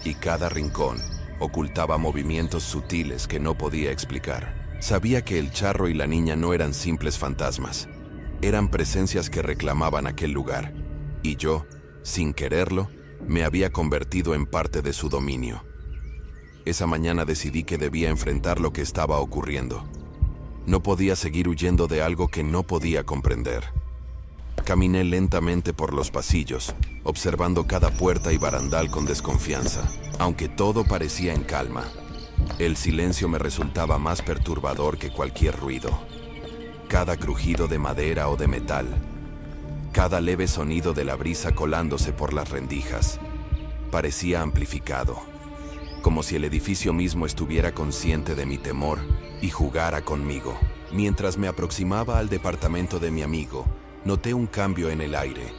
y cada rincón ocultaba movimientos sutiles que no podía explicar. Sabía que el charro y la niña no eran simples fantasmas, eran presencias que reclamaban aquel lugar, y yo, sin quererlo, me había convertido en parte de su dominio. Esa mañana decidí que debía enfrentar lo que estaba ocurriendo. No podía seguir huyendo de algo que no podía comprender. Caminé lentamente por los pasillos, observando cada puerta y barandal con desconfianza. Aunque todo parecía en calma, el silencio me resultaba más perturbador que cualquier ruido. Cada crujido de madera o de metal, cada leve sonido de la brisa colándose por las rendijas, parecía amplificado, como si el edificio mismo estuviera consciente de mi temor y jugara conmigo. Mientras me aproximaba al departamento de mi amigo, noté un cambio en el aire,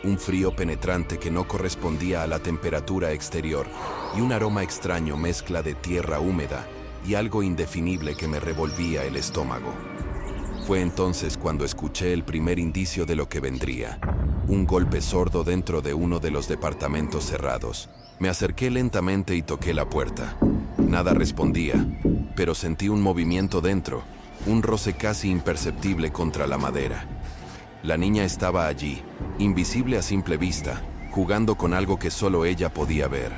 un frío penetrante que no correspondía a la temperatura exterior y un aroma extraño mezcla de tierra húmeda y algo indefinible que me revolvía el estómago. Fue entonces cuando escuché el primer indicio de lo que vendría, un golpe sordo dentro de uno de los departamentos cerrados. Me acerqué lentamente y toqué la puerta. Nada respondía, pero sentí un movimiento dentro, un roce casi imperceptible contra la madera. La niña estaba allí, invisible a simple vista, jugando con algo que solo ella podía ver.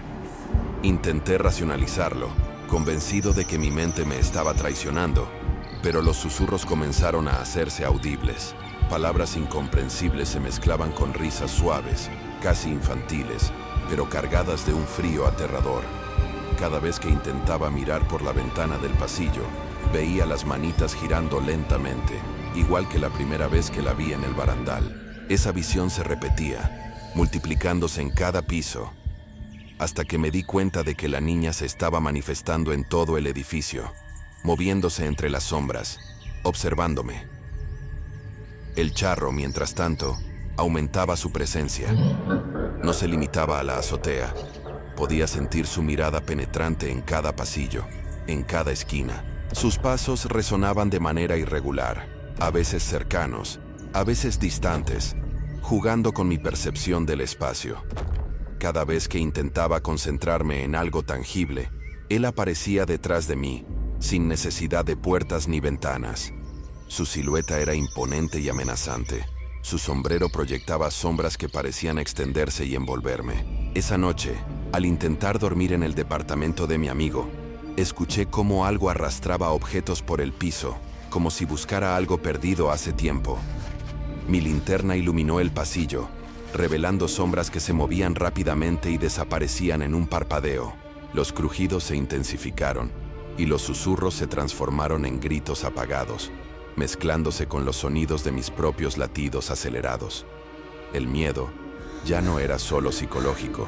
Intenté racionalizarlo, convencido de que mi mente me estaba traicionando, pero los susurros comenzaron a hacerse audibles. Palabras incomprensibles se mezclaban con risas suaves, casi infantiles, pero cargadas de un frío aterrador. Cada vez que intentaba mirar por la ventana del pasillo, veía las manitas girando lentamente, igual que la primera vez que la vi en el barandal. Esa visión se repetía, multiplicándose en cada piso, hasta que me di cuenta de que la niña se estaba manifestando en todo el edificio, moviéndose entre las sombras, observándome. El charro, mientras tanto, aumentaba su presencia. No se limitaba a la azotea. Podía sentir su mirada penetrante en cada pasillo, en cada esquina. Sus pasos resonaban de manera irregular, a veces cercanos, a veces distantes, jugando con mi percepción del espacio. Cada vez que intentaba concentrarme en algo tangible, él aparecía detrás de mí, sin necesidad de puertas ni ventanas. Su silueta era imponente y amenazante. Su sombrero proyectaba sombras que parecían extenderse y envolverme. Esa noche, al intentar dormir en el departamento de mi amigo, escuché cómo algo arrastraba objetos por el piso, como si buscara algo perdido hace tiempo. Mi linterna iluminó el pasillo, revelando sombras que se movían rápidamente y desaparecían en un parpadeo. Los crujidos se intensificaron, y los susurros se transformaron en gritos apagados, mezclándose con los sonidos de mis propios latidos acelerados. El miedo ya no era solo psicológico.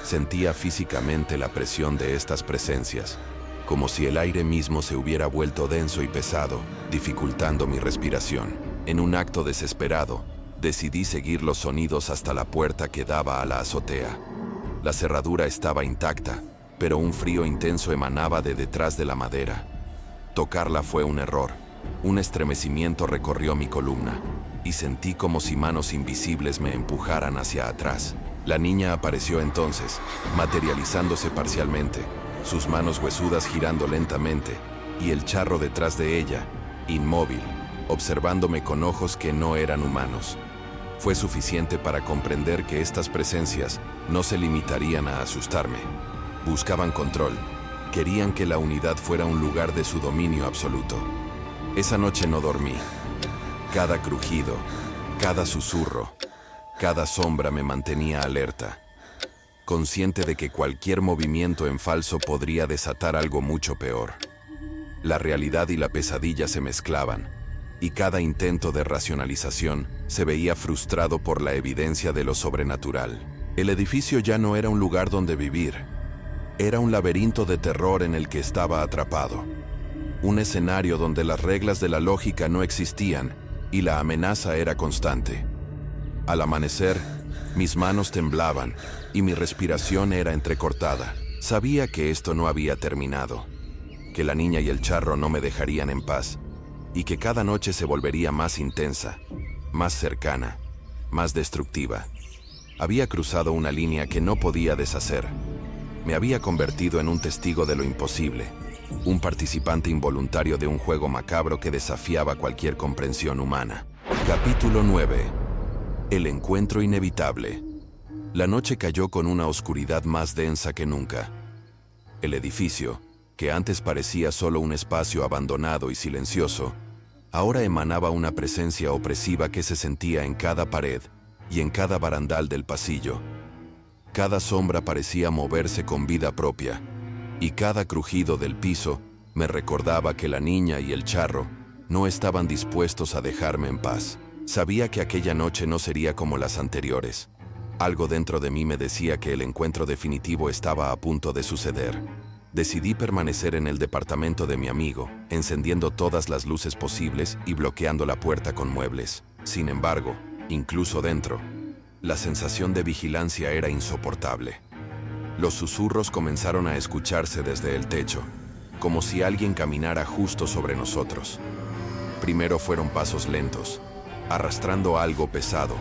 Sentía físicamente la presión de estas presencias, como si el aire mismo se hubiera vuelto denso y pesado, dificultando mi respiración. En un acto desesperado, decidí seguir los sonidos hasta la puerta que daba a la azotea. La cerradura estaba intacta, pero un frío intenso emanaba de detrás de la madera. Tocarla fue un error. Un estremecimiento recorrió mi columna, y sentí como si manos invisibles me empujaran hacia atrás. La niña apareció entonces, materializándose parcialmente, sus manos huesudas girando lentamente, y el charro detrás de ella, inmóvil, observándome con ojos que no eran humanos. Fue suficiente para comprender que estas presencias no se limitarían a asustarme. Buscaban control, querían que la unidad fuera un lugar de su dominio absoluto. Esa noche no dormí. Cada crujido, cada susurro, cada sombra me mantenía alerta, consciente de que cualquier movimiento en falso podría desatar algo mucho peor. La realidad y la pesadilla se mezclaban, y cada intento de racionalización se veía frustrado por la evidencia de lo sobrenatural. El edificio ya no era un lugar donde vivir. Era un laberinto de terror en el que estaba atrapado. Un escenario donde las reglas de la lógica no existían y la amenaza era constante. Al amanecer, mis manos temblaban y mi respiración era entrecortada. Sabía que esto no había terminado, que la niña y el charro no me dejarían en paz, y que cada noche se volvería más intensa, más cercana, más destructiva. Había cruzado una línea que no podía deshacer. Me había convertido en un testigo de lo imposible, un participante involuntario de un juego macabro que desafiaba cualquier comprensión humana. Capítulo 9. El encuentro inevitable. La noche cayó con una oscuridad más densa que nunca. El edificio, que antes parecía solo un espacio abandonado y silencioso, ahora emanaba una presencia opresiva que se sentía en cada pared y en cada barandal del pasillo. Cada sombra parecía moverse con vida propia, y cada crujido del piso me recordaba que la niña y el charro no estaban dispuestos a dejarme en paz. Sabía que aquella noche no sería como las anteriores. Algo dentro de mí me decía que el encuentro definitivo estaba a punto de suceder. Decidí permanecer en el departamento de mi amigo, encendiendo todas las luces posibles y bloqueando la puerta con muebles. Sin embargo, incluso dentro, la sensación de vigilancia era insoportable. Los susurros comenzaron a escucharse desde el techo, como si alguien caminara justo sobre nosotros. Primero fueron pasos lentos, arrastrando algo pesado,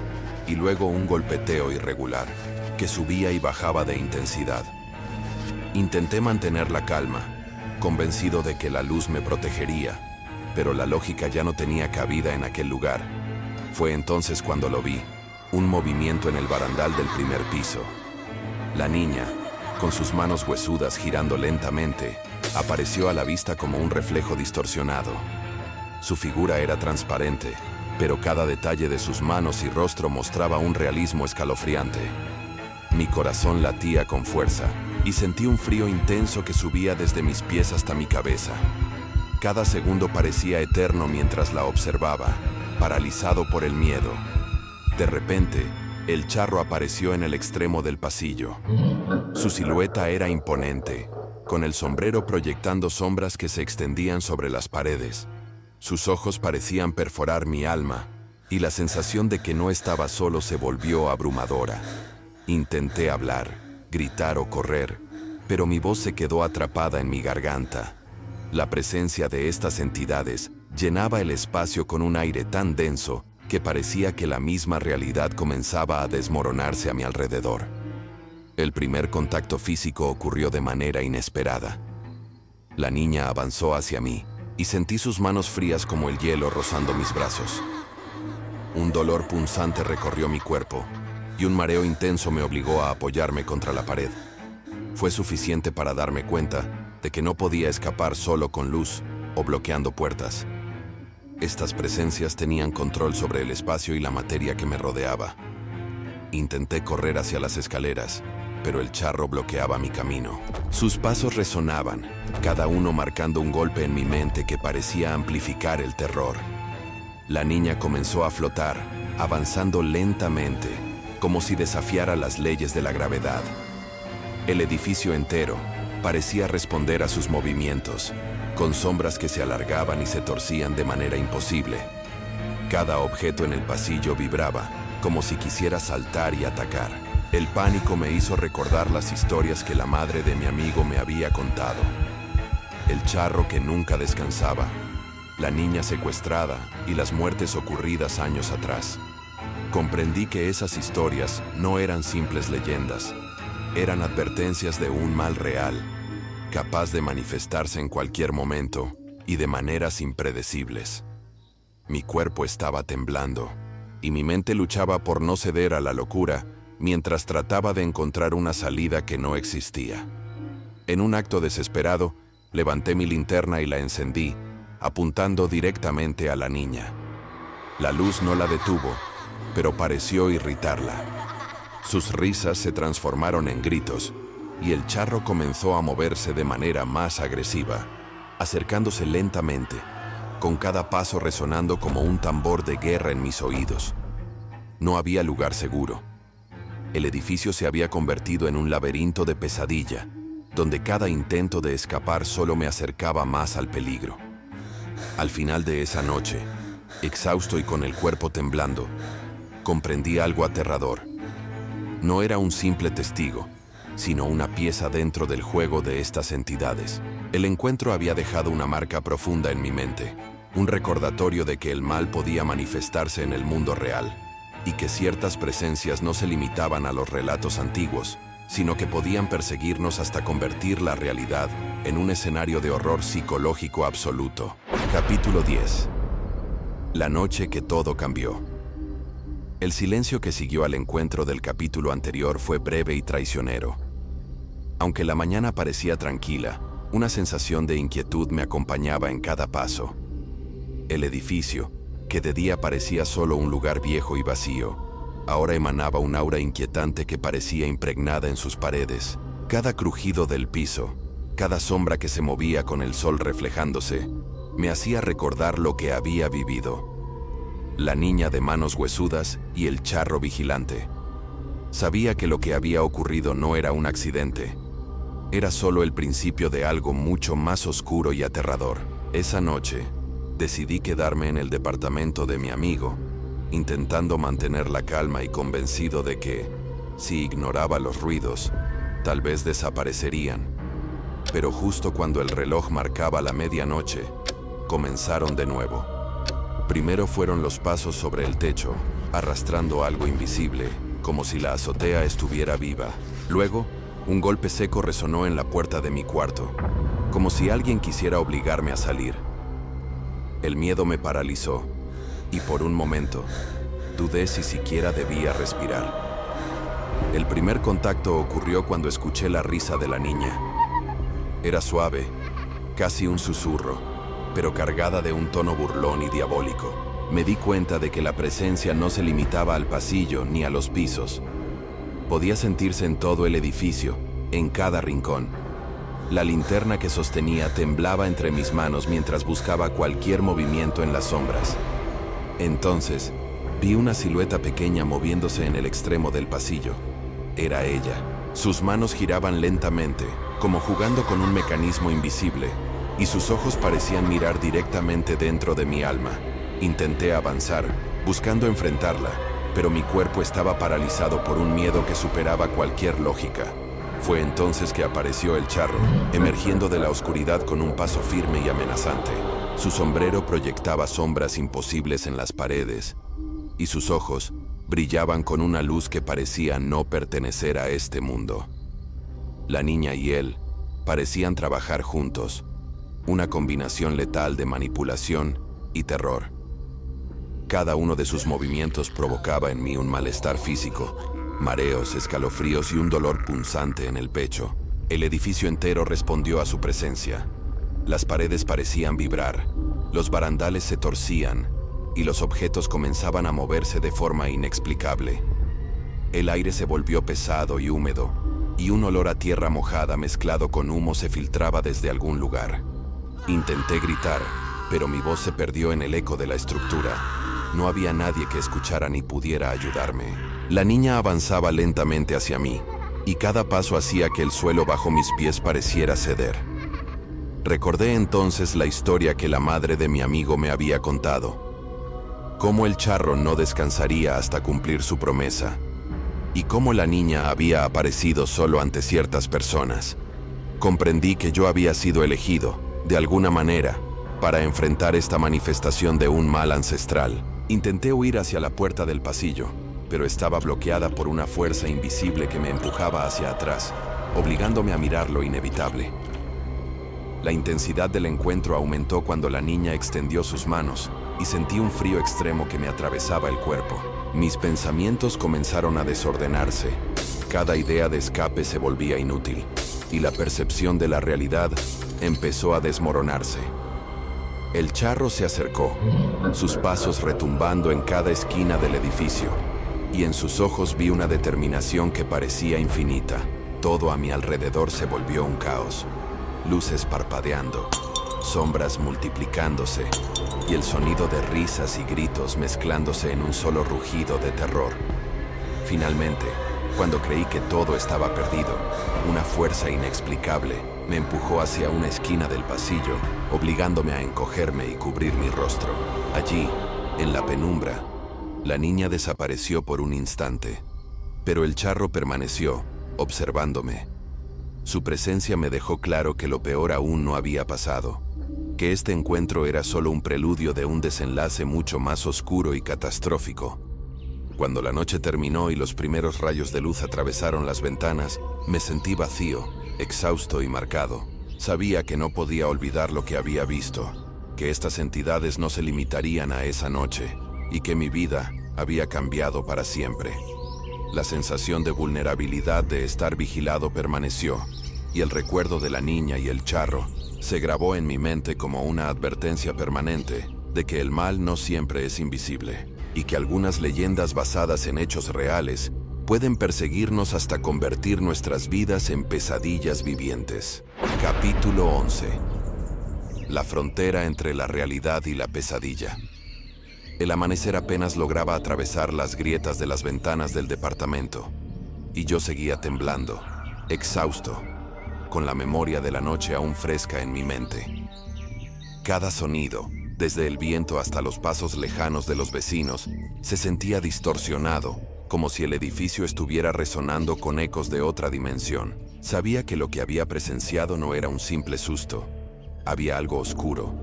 y luego un golpeteo irregular, que subía y bajaba de intensidad. Intenté mantener la calma, convencido de que la luz me protegería, pero la lógica ya no tenía cabida en aquel lugar. Fue entonces cuando lo vi, un movimiento en el barandal del primer piso. La niña, con sus manos huesudas girando lentamente, apareció a la vista como un reflejo distorsionado. Su figura era transparente, pero cada detalle de sus manos y rostro mostraba un realismo escalofriante. Mi corazón latía con fuerza, y sentí un frío intenso que subía desde mis pies hasta mi cabeza. Cada segundo parecía eterno mientras la observaba, paralizado por el miedo. De repente, el charro apareció en el extremo del pasillo. Su silueta era imponente, con el sombrero proyectando sombras que se extendían sobre las paredes. Sus ojos parecían perforar mi alma, y la sensación de que no estaba solo se volvió abrumadora. Intenté hablar, gritar o correr, pero mi voz se quedó atrapada en mi garganta. La presencia de estas entidades llenaba el espacio con un aire tan denso que parecía que la misma realidad comenzaba a desmoronarse a mi alrededor. El primer contacto físico ocurrió de manera inesperada. La niña avanzó hacia mí y sentí sus manos frías como el hielo rozando mis brazos. Un dolor punzante recorrió mi cuerpo y un mareo intenso me obligó a apoyarme contra la pared. Fue suficiente para darme cuenta de que no podía escapar solo con luz o bloqueando puertas. Estas presencias tenían control sobre el espacio y la materia que me rodeaba. Intenté correr hacia las escaleras, pero el charro bloqueaba mi camino. Sus pasos resonaban, cada uno marcando un golpe en mi mente que parecía amplificar el terror. La niña comenzó a flotar, avanzando lentamente, como si desafiara las leyes de la gravedad. El edificio entero parecía responder a sus movimientos, con sombras que se alargaban y se torcían de manera imposible. Cada objeto en el pasillo vibraba, como si quisiera saltar y atacar. El pánico me hizo recordar las historias que la madre de mi amigo me había contado. El charro que nunca descansaba, la niña secuestrada y las muertes ocurridas años atrás. Comprendí que esas historias no eran simples leyendas, eran advertencias de un mal real, capaz de manifestarse en cualquier momento y de maneras impredecibles. Mi cuerpo estaba temblando y mi mente luchaba por no ceder a la locura mientras trataba de encontrar una salida que no existía. En un acto desesperado, levanté mi linterna y la encendí, apuntando directamente a la niña. La luz no la detuvo, pero pareció irritarla. Sus risas se transformaron en gritos, y el charro comenzó a moverse de manera más agresiva, acercándose lentamente, con cada paso resonando como un tambor de guerra en mis oídos. No había lugar seguro. El edificio se había convertido en un laberinto de pesadilla, donde cada intento de escapar solo me acercaba más al peligro. Al final de esa noche, exhausto y con el cuerpo temblando, comprendí algo aterrador. No era un simple testigo, sino una pieza dentro del juego de estas entidades. El encuentro había dejado una marca profunda en mi mente, un recordatorio de que el mal podía manifestarse en el mundo real, y que ciertas presencias no se limitaban a los relatos antiguos, sino que podían perseguirnos hasta convertir la realidad en un escenario de horror psicológico absoluto. Capítulo 10. La noche que todo cambió. El silencio que siguió al encuentro del capítulo anterior fue breve y traicionero. Aunque la mañana parecía tranquila, una sensación de inquietud me acompañaba en cada paso. El edificio, que de día parecía solo un lugar viejo y vacío, ahora emanaba un aura inquietante que parecía impregnada en sus paredes. Cada crujido del piso, cada sombra que se movía con el sol reflejándose, me hacía recordar lo que había vivido. La niña de manos huesudas y el charro vigilante. Sabía que lo que había ocurrido no era un accidente. Era solo el principio de algo mucho más oscuro y aterrador. Esa noche, decidí quedarme en el departamento de mi amigo, intentando mantener la calma y convencido de que, si ignoraba los ruidos, tal vez desaparecerían. Pero justo cuando el reloj marcaba la medianoche, comenzaron de nuevo. Primero fueron los pasos sobre el techo, arrastrando algo invisible, como si la azotea estuviera viva. Luego, un golpe seco resonó en la puerta de mi cuarto, como si alguien quisiera obligarme a salir. El miedo me paralizó, y por un momento, dudé si siquiera debía respirar. El primer contacto ocurrió cuando escuché la risa de la niña. Era suave, casi un susurro, pero cargada de un tono burlón y diabólico. Me di cuenta de que la presencia no se limitaba al pasillo ni a los pisos. Podía sentirse en todo el edificio, en cada rincón. La linterna que sostenía temblaba entre mis manos mientras buscaba cualquier movimiento en las sombras. Entonces, vi una silueta pequeña moviéndose en el extremo del pasillo. Era ella. Sus manos giraban lentamente, como jugando con un mecanismo invisible, y sus ojos parecían mirar directamente dentro de mi alma. Intenté avanzar, buscando enfrentarla, pero mi cuerpo estaba paralizado por un miedo que superaba cualquier lógica. Fue entonces que apareció el charro, emergiendo de la oscuridad con un paso firme y amenazante. Su sombrero proyectaba sombras imposibles en las paredes, y sus ojos brillaban con una luz que parecía no pertenecer a este mundo. La niña y él parecían trabajar juntos, una combinación letal de manipulación y terror. Cada uno de sus movimientos provocaba en mí un malestar físico, mareos, escalofríos y un dolor punzante en el pecho. El edificio entero respondió a su presencia. Las paredes parecían vibrar, los barandales se torcían y los objetos comenzaban a moverse de forma inexplicable. El aire se volvió pesado y húmedo, y un olor a tierra mojada mezclado con humo se filtraba desde algún lugar. Intenté gritar, pero mi voz se perdió en el eco de la estructura. No había nadie que escuchara ni pudiera ayudarme. La niña avanzaba lentamente hacia mí, y cada paso hacía que el suelo bajo mis pies pareciera ceder. Recordé entonces la historia que la madre de mi amigo me había contado. Cómo el charro no descansaría hasta cumplir su promesa, y cómo la niña había aparecido solo ante ciertas personas. Comprendí que yo había sido elegido, de alguna manera, para enfrentar esta manifestación de un mal ancestral. Intenté huir hacia la puerta del pasillo, pero estaba bloqueada por una fuerza invisible que me empujaba hacia atrás, obligándome a mirar lo inevitable. La intensidad del encuentro aumentó cuando la niña extendió sus manos, y sentí un frío extremo que me atravesaba el cuerpo. Mis pensamientos comenzaron a desordenarse. Cada idea de escape se volvía inútil, y la percepción de la realidad empezó a desmoronarse. El charro se acercó, sus pasos retumbando en cada esquina del edificio, y en sus ojos vi una determinación que parecía infinita. Todo a mi alrededor se volvió un caos. Luces parpadeando, sombras multiplicándose, y el sonido de risas y gritos mezclándose en un solo rugido de terror. Finalmente, cuando creí que todo estaba perdido, una fuerza inexplicable me empujó hacia una esquina del pasillo, obligándome a encogerme y cubrir mi rostro. Allí, en la penumbra, la niña desapareció por un instante, pero el charro permaneció, observándome. Su presencia me dejó claro que lo peor aún no había pasado, que este encuentro era solo un preludio de un desenlace mucho más oscuro y catastrófico. Cuando la noche terminó y los primeros rayos de luz atravesaron las ventanas, me sentí vacío, exhausto y marcado. Sabía que no podía olvidar lo que había visto, que estas entidades no se limitarían a esa noche, y que mi vida había cambiado para siempre. La sensación de vulnerabilidad de estar vigilado permaneció, y el recuerdo de la niña y el charro se grabó en mi mente como una advertencia permanente de que el mal no siempre es invisible, y que algunas leyendas basadas en hechos reales pueden perseguirnos hasta convertir nuestras vidas en pesadillas vivientes. Capítulo 11. La frontera entre la realidad y la pesadilla. El amanecer apenas lograba atravesar las grietas de las ventanas del departamento, y yo seguía temblando, exhausto, con la memoria de la noche aún fresca en mi mente. Cada sonido, desde el viento hasta los pasos lejanos de los vecinos, se sentía distorsionado, como si el edificio estuviera resonando con ecos de otra dimensión. Sabía que lo que había presenciado no era un simple susto. Había algo oscuro,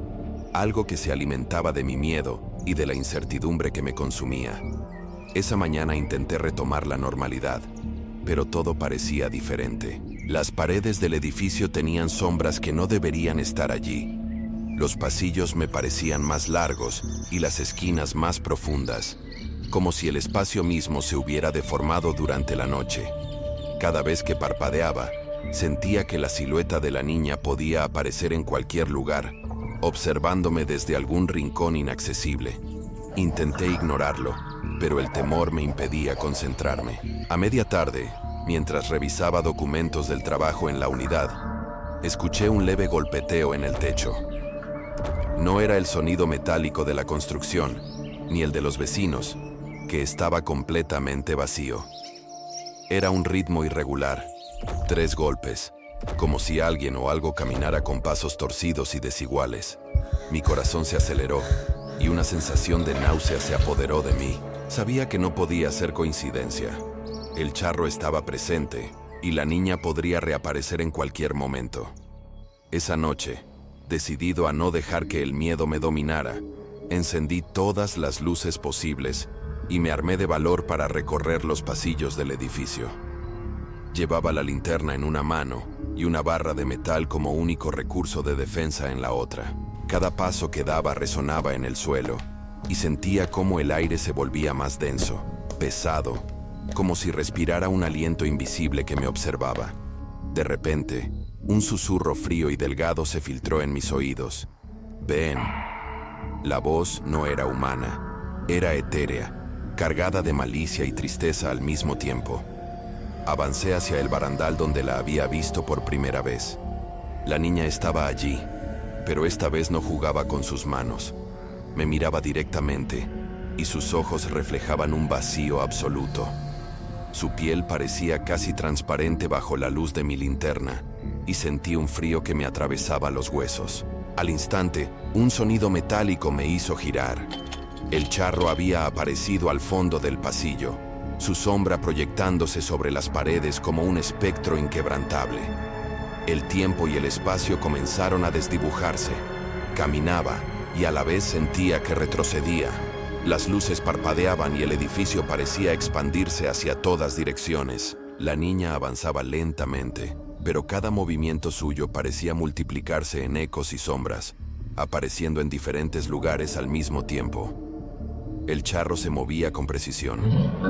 algo que se alimentaba de mi miedo y de la incertidumbre que me consumía. Esa mañana intenté retomar la normalidad, pero todo parecía diferente. Las paredes del edificio tenían sombras que no deberían estar allí. Los pasillos me parecían más largos y las esquinas más profundas, como si el espacio mismo se hubiera deformado durante la noche. Cada vez que parpadeaba, sentía que la silueta de la niña podía aparecer en cualquier lugar, observándome desde algún rincón inaccesible. Intenté ignorarlo, pero el temor me impedía concentrarme. A media tarde, Mientras revisaba documentos del trabajo en la unidad, escuché un leve golpeteo en el techo. No era el sonido metálico de la construcción, ni el de los vecinos, que estaba completamente vacío. Era un ritmo irregular, 3 golpes, como si alguien o algo caminara con pasos torcidos y desiguales. Mi corazón se aceleró y una sensación de náusea se apoderó de mí. Sabía que no podía ser coincidencia. El charro estaba presente y la niña podría reaparecer en cualquier momento. Esa noche, decidido a no dejar que el miedo me dominara, encendí todas las luces posibles y me armé de valor para recorrer los pasillos del edificio. Llevaba la linterna en una mano y una barra de metal como único recurso de defensa en la otra. Cada paso que daba resonaba en el suelo y sentía cómo el aire se volvía más denso, pesado, como si respirara un aliento invisible que me observaba. De repente, un susurro frío y delgado se filtró en mis oídos. «Ven». La voz no era humana, era etérea, cargada de malicia y tristeza al mismo tiempo. Avancé hacia el barandal donde la había visto por primera vez. La niña estaba allí, pero esta vez no jugaba con sus manos. Me miraba directamente y sus ojos reflejaban un vacío absoluto. Su piel parecía casi transparente bajo la luz de mi linterna y sentí un frío que me atravesaba los huesos. Al instante, un sonido metálico me hizo girar. El charro había aparecido al fondo del pasillo, su sombra proyectándose sobre las paredes como un espectro inquebrantable. El tiempo y el espacio comenzaron a desdibujarse. Caminaba y a la vez sentía que retrocedía. Las luces parpadeaban y el edificio parecía expandirse hacia todas direcciones. La niña avanzaba lentamente, pero cada movimiento suyo parecía multiplicarse en ecos y sombras, apareciendo en diferentes lugares al mismo tiempo. El charro se movía con precisión,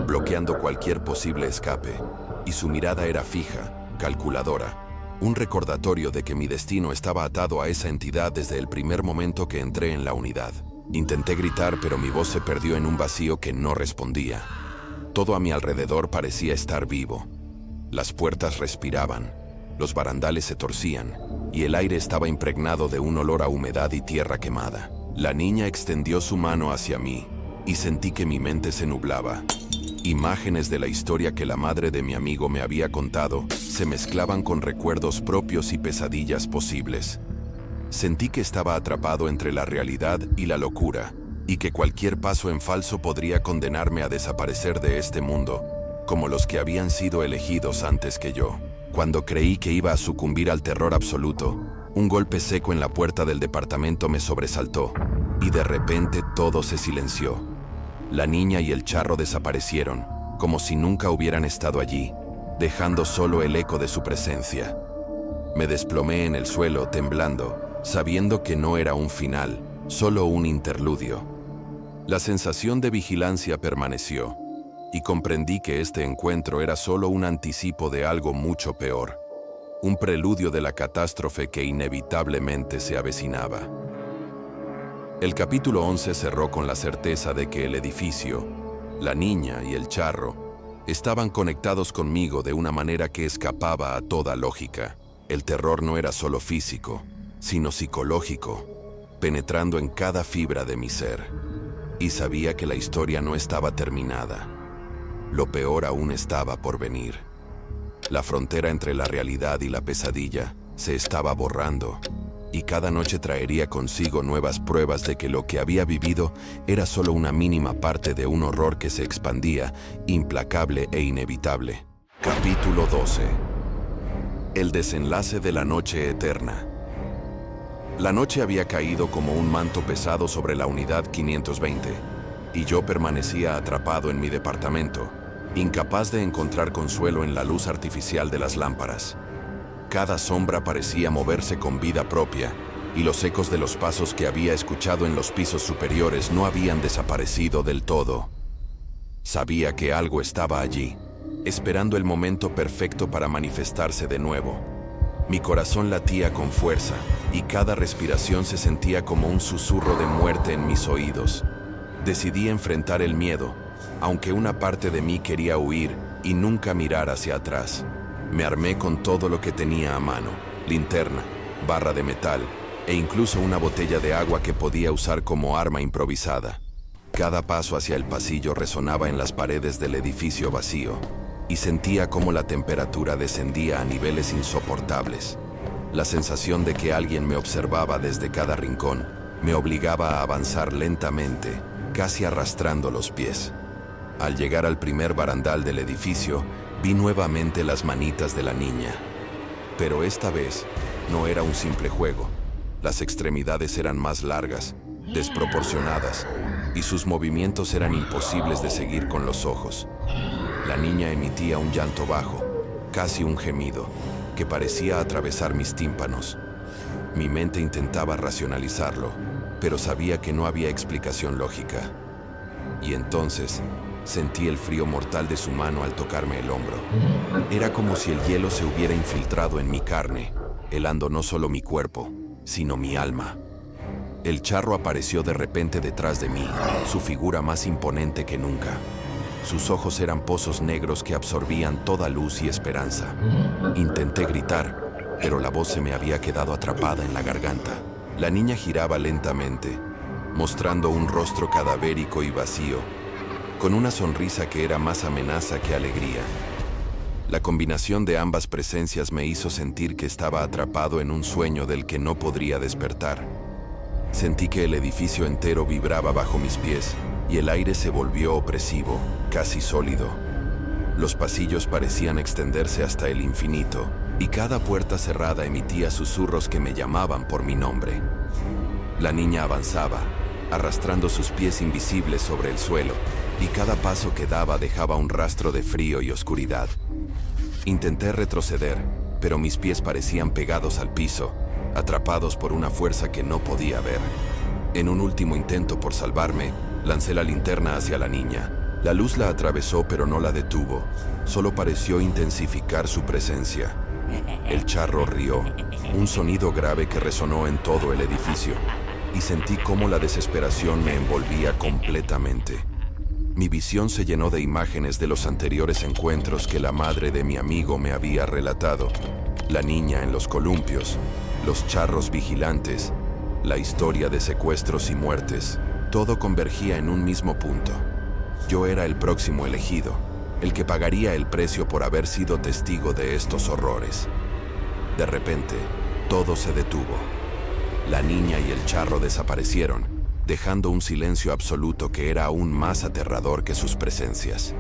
bloqueando cualquier posible escape, y su mirada era fija, calculadora, un recordatorio de que mi destino estaba atado a esa entidad desde el primer momento que entré en la unidad. Intenté gritar, pero mi voz se perdió en un vacío que no respondía. Todo a mi alrededor parecía estar vivo. Las puertas respiraban, los barandales se torcían, y el aire estaba impregnado de un olor a humedad y tierra quemada. La niña extendió su mano hacia mí, y sentí que mi mente se nublaba. Imágenes de la historia que la madre de mi amigo me había contado se mezclaban con recuerdos propios y pesadillas posibles. Sentí que estaba atrapado entre la realidad y la locura, y que cualquier paso en falso podría condenarme a desaparecer de este mundo, como los que habían sido elegidos antes que yo. Cuando creí que iba a sucumbir al terror absoluto, un golpe seco en la puerta del departamento me sobresaltó, y de repente todo se silenció. La niña y el charro desaparecieron, como si nunca hubieran estado allí, dejando solo el eco de su presencia. Me desplomé en el suelo, temblando, sabiendo que no era un final, solo un interludio. La sensación de vigilancia permaneció, y comprendí que este encuentro era solo un anticipo de algo mucho peor, un preludio de la catástrofe que inevitablemente se avecinaba. El capítulo 11 cerró con la certeza de que el edificio, la niña y el charro estaban conectados conmigo de una manera que escapaba a toda lógica. El terror no era solo físico, sino psicológico, penetrando en cada fibra de mi ser. Y sabía que la historia no estaba terminada. Lo peor aún estaba por venir. La frontera entre la realidad y la pesadilla se estaba borrando, y cada noche traería consigo nuevas pruebas de que lo que había vivido era solo una mínima parte de un horror que se expandía, implacable e inevitable. Capítulo 12. El desenlace de la noche eterna. La noche había caído como un manto pesado sobre la unidad 520, y yo permanecía atrapado en mi departamento, incapaz de encontrar consuelo en la luz artificial de las lámparas. Cada sombra parecía moverse con vida propia, y los ecos de los pasos que había escuchado en los pisos superiores no habían desaparecido del todo. Sabía que algo estaba allí, esperando el momento perfecto para manifestarse de nuevo. Mi corazón latía con fuerza, y cada respiración se sentía como un susurro de muerte en mis oídos. Decidí enfrentar el miedo, aunque una parte de mí quería huir, y nunca mirar hacia atrás. Me armé con todo lo que tenía a mano: linterna, barra de metal e incluso una botella de agua que podía usar como arma improvisada. Cada paso hacia el pasillo resonaba en las paredes del edificio vacío y sentía cómo la temperatura descendía a niveles insoportables. La sensación de que alguien me observaba desde cada rincón me obligaba a avanzar lentamente, casi arrastrando los pies. Al llegar al primer barandal del edificio, vi nuevamente las manitas de la niña. Pero esta vez no era un simple juego. Las extremidades eran más largas, desproporcionadas, y sus movimientos eran imposibles de seguir con los ojos. La niña emitía un llanto bajo, casi un gemido, que parecía atravesar mis tímpanos. Mi mente intentaba racionalizarlo, pero sabía que no había explicación lógica. Y entonces sentí el frío mortal de su mano al tocarme el hombro. Era como si el hielo se hubiera infiltrado en mi carne, helando no solo mi cuerpo, sino mi alma. El charro apareció de repente detrás de mí, su figura más imponente que nunca. Sus ojos eran pozos negros que absorbían toda luz y esperanza. Intenté gritar, pero la voz se me había quedado atrapada en la garganta. La niña giraba lentamente, mostrando un rostro cadavérico y vacío, con una sonrisa que era más amenaza que alegría. La combinación de ambas presencias me hizo sentir que estaba atrapado en un sueño del que no podría despertar. Sentí que el edificio entero vibraba bajo mis pies y el aire se volvió opresivo, casi sólido. Los pasillos parecían extenderse hasta el infinito y cada puerta cerrada emitía susurros que me llamaban por mi nombre. La niña avanzaba, arrastrando sus pies invisibles sobre el suelo, y cada paso que daba dejaba un rastro de frío y oscuridad. Intenté retroceder, pero mis pies parecían pegados al piso, atrapados por una fuerza que no podía ver. En un último intento por salvarme, lancé la linterna hacia la niña. La luz la atravesó pero no la detuvo, solo pareció intensificar su presencia. El charro rió, un sonido grave que resonó en todo el edificio, y sentí cómo la desesperación me envolvía completamente. Mi visión se llenó de imágenes de los anteriores encuentros que la madre de mi amigo me había relatado. La niña en los columpios, los charros vigilantes, la historia de secuestros y muertes. Todo convergía en un mismo punto. Yo era el próximo elegido, el que pagaría el precio por haber sido testigo de estos horrores. De repente, todo se detuvo. La niña y el charro desaparecieron, dejando un silencio absoluto que era aún más aterrador que sus presencias.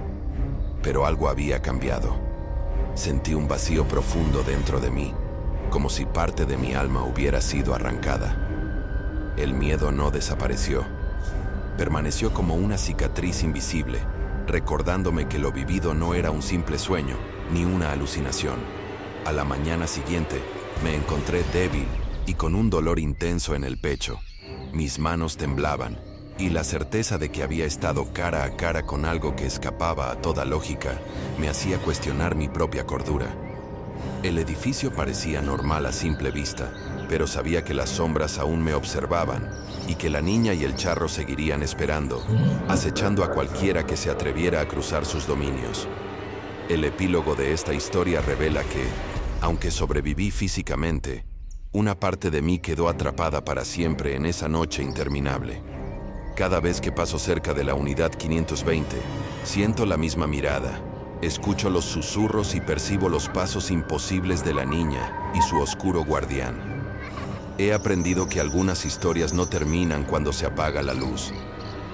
Pero algo había cambiado. Sentí un vacío profundo dentro de mí, como si parte de mi alma hubiera sido arrancada. El miedo no desapareció. Permaneció como una cicatriz invisible, recordándome que lo vivido no era un simple sueño, ni una alucinación. A la mañana siguiente, me encontré débil y con un dolor intenso en el pecho. Mis manos temblaban, y la certeza de que había estado cara a cara con algo que escapaba a toda lógica me hacía cuestionar mi propia cordura. El edificio parecía normal a simple vista, pero sabía que las sombras aún me observaban y que la niña y el charro seguirían esperando, acechando a cualquiera que se atreviera a cruzar sus dominios. El epílogo de esta historia revela que, aunque sobreviví físicamente, una parte de mí quedó atrapada para siempre en esa noche interminable. Cada vez que paso cerca de la unidad 520, siento la misma mirada, escucho los susurros y percibo los pasos imposibles de la niña y su oscuro guardián. He aprendido que algunas historias no terminan cuando se apaga la luz.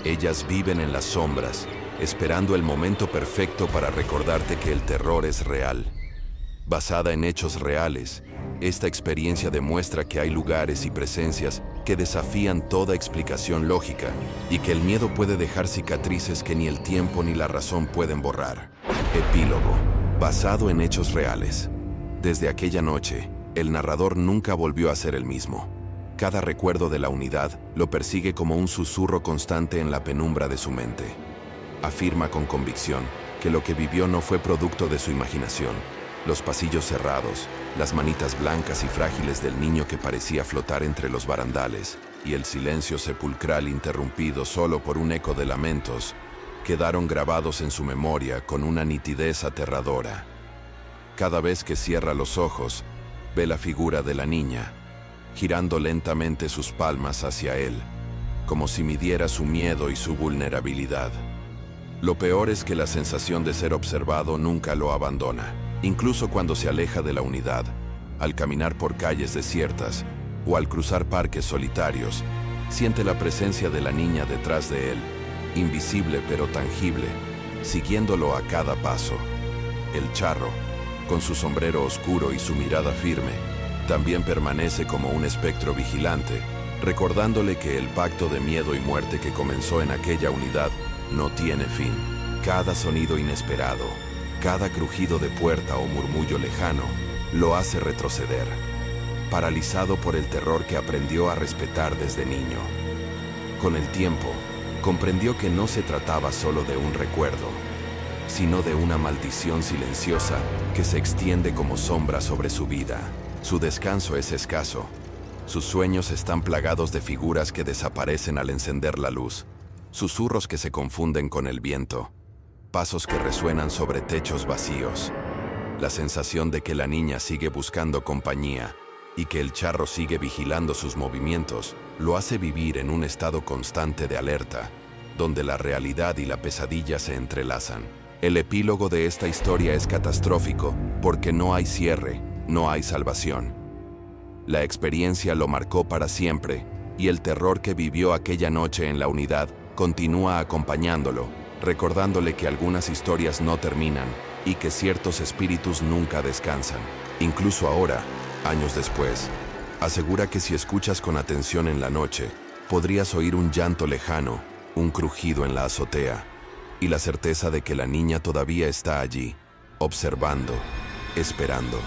Ellas viven en las sombras, esperando el momento perfecto para recordarte que el terror es real. Basada en hechos reales, esta experiencia demuestra que hay lugares y presencias que desafían toda explicación lógica y que el miedo puede dejar cicatrices que ni el tiempo ni la razón pueden borrar. Epílogo. Basado en hechos reales. Desde aquella noche, el narrador nunca volvió a ser el mismo. Cada recuerdo de la unidad lo persigue como un susurro constante en la penumbra de su mente. Afirma con convicción que lo que vivió no fue producto de su imaginación. Los pasillos cerrados, las manitas blancas y frágiles del niño que parecía flotar entre los barandales, y el silencio sepulcral interrumpido solo por un eco de lamentos, quedaron grabados en su memoria con una nitidez aterradora. Cada vez que cierra los ojos, ve la figura de la niña, girando lentamente sus palmas hacia él, como si midiera su miedo y su vulnerabilidad. Lo peor es que la sensación de ser observado nunca lo abandona, incluso cuando se aleja de la unidad, al caminar por calles desiertas o al cruzar parques solitarios, siente la presencia de la niña detrás de él, invisible pero tangible, siguiéndolo a cada paso. El charro, con su sombrero oscuro y su mirada firme, también permanece como un espectro vigilante, recordándole que el pacto de miedo y muerte que comenzó en aquella unidad no tiene fin. Cada sonido inesperado, cada crujido de puerta o murmullo lejano, lo hace retroceder, paralizado por el terror que aprendió a respetar desde niño. Con el tiempo, comprendió que no se trataba solo de un recuerdo, sino de una maldición silenciosa que se extiende como sombra sobre su vida. Su descanso es escaso. Sus sueños están plagados de figuras que desaparecen al encender la luz, susurros que se confunden con el viento, pasos que resuenan sobre techos vacíos. La sensación de que la niña sigue buscando compañía y que el charro sigue vigilando sus movimientos lo hace vivir en un estado constante de alerta, donde la realidad y la pesadilla se entrelazan. El epílogo de esta historia es catastrófico porque no hay cierre, no hay salvación. La experiencia lo marcó para siempre y el terror que vivió aquella noche en la unidad continúa acompañándolo, recordándole que algunas historias no terminan y que ciertos espíritus nunca descansan. Incluso ahora, años después, asegura que si escuchas con atención en la noche, podrías oír un llanto lejano, un crujido en la azotea, y la certeza de que la niña todavía está allí, observando, esperando.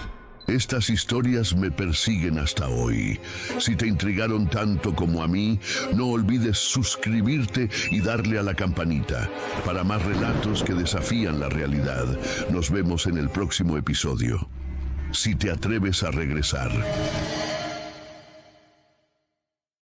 Estas historias me persiguen hasta hoy. Si te intrigaron tanto como a mí, no olvides suscribirte y darle a la campanita para más relatos que desafían la realidad. Nos vemos en el próximo episodio. Si te atreves a regresar.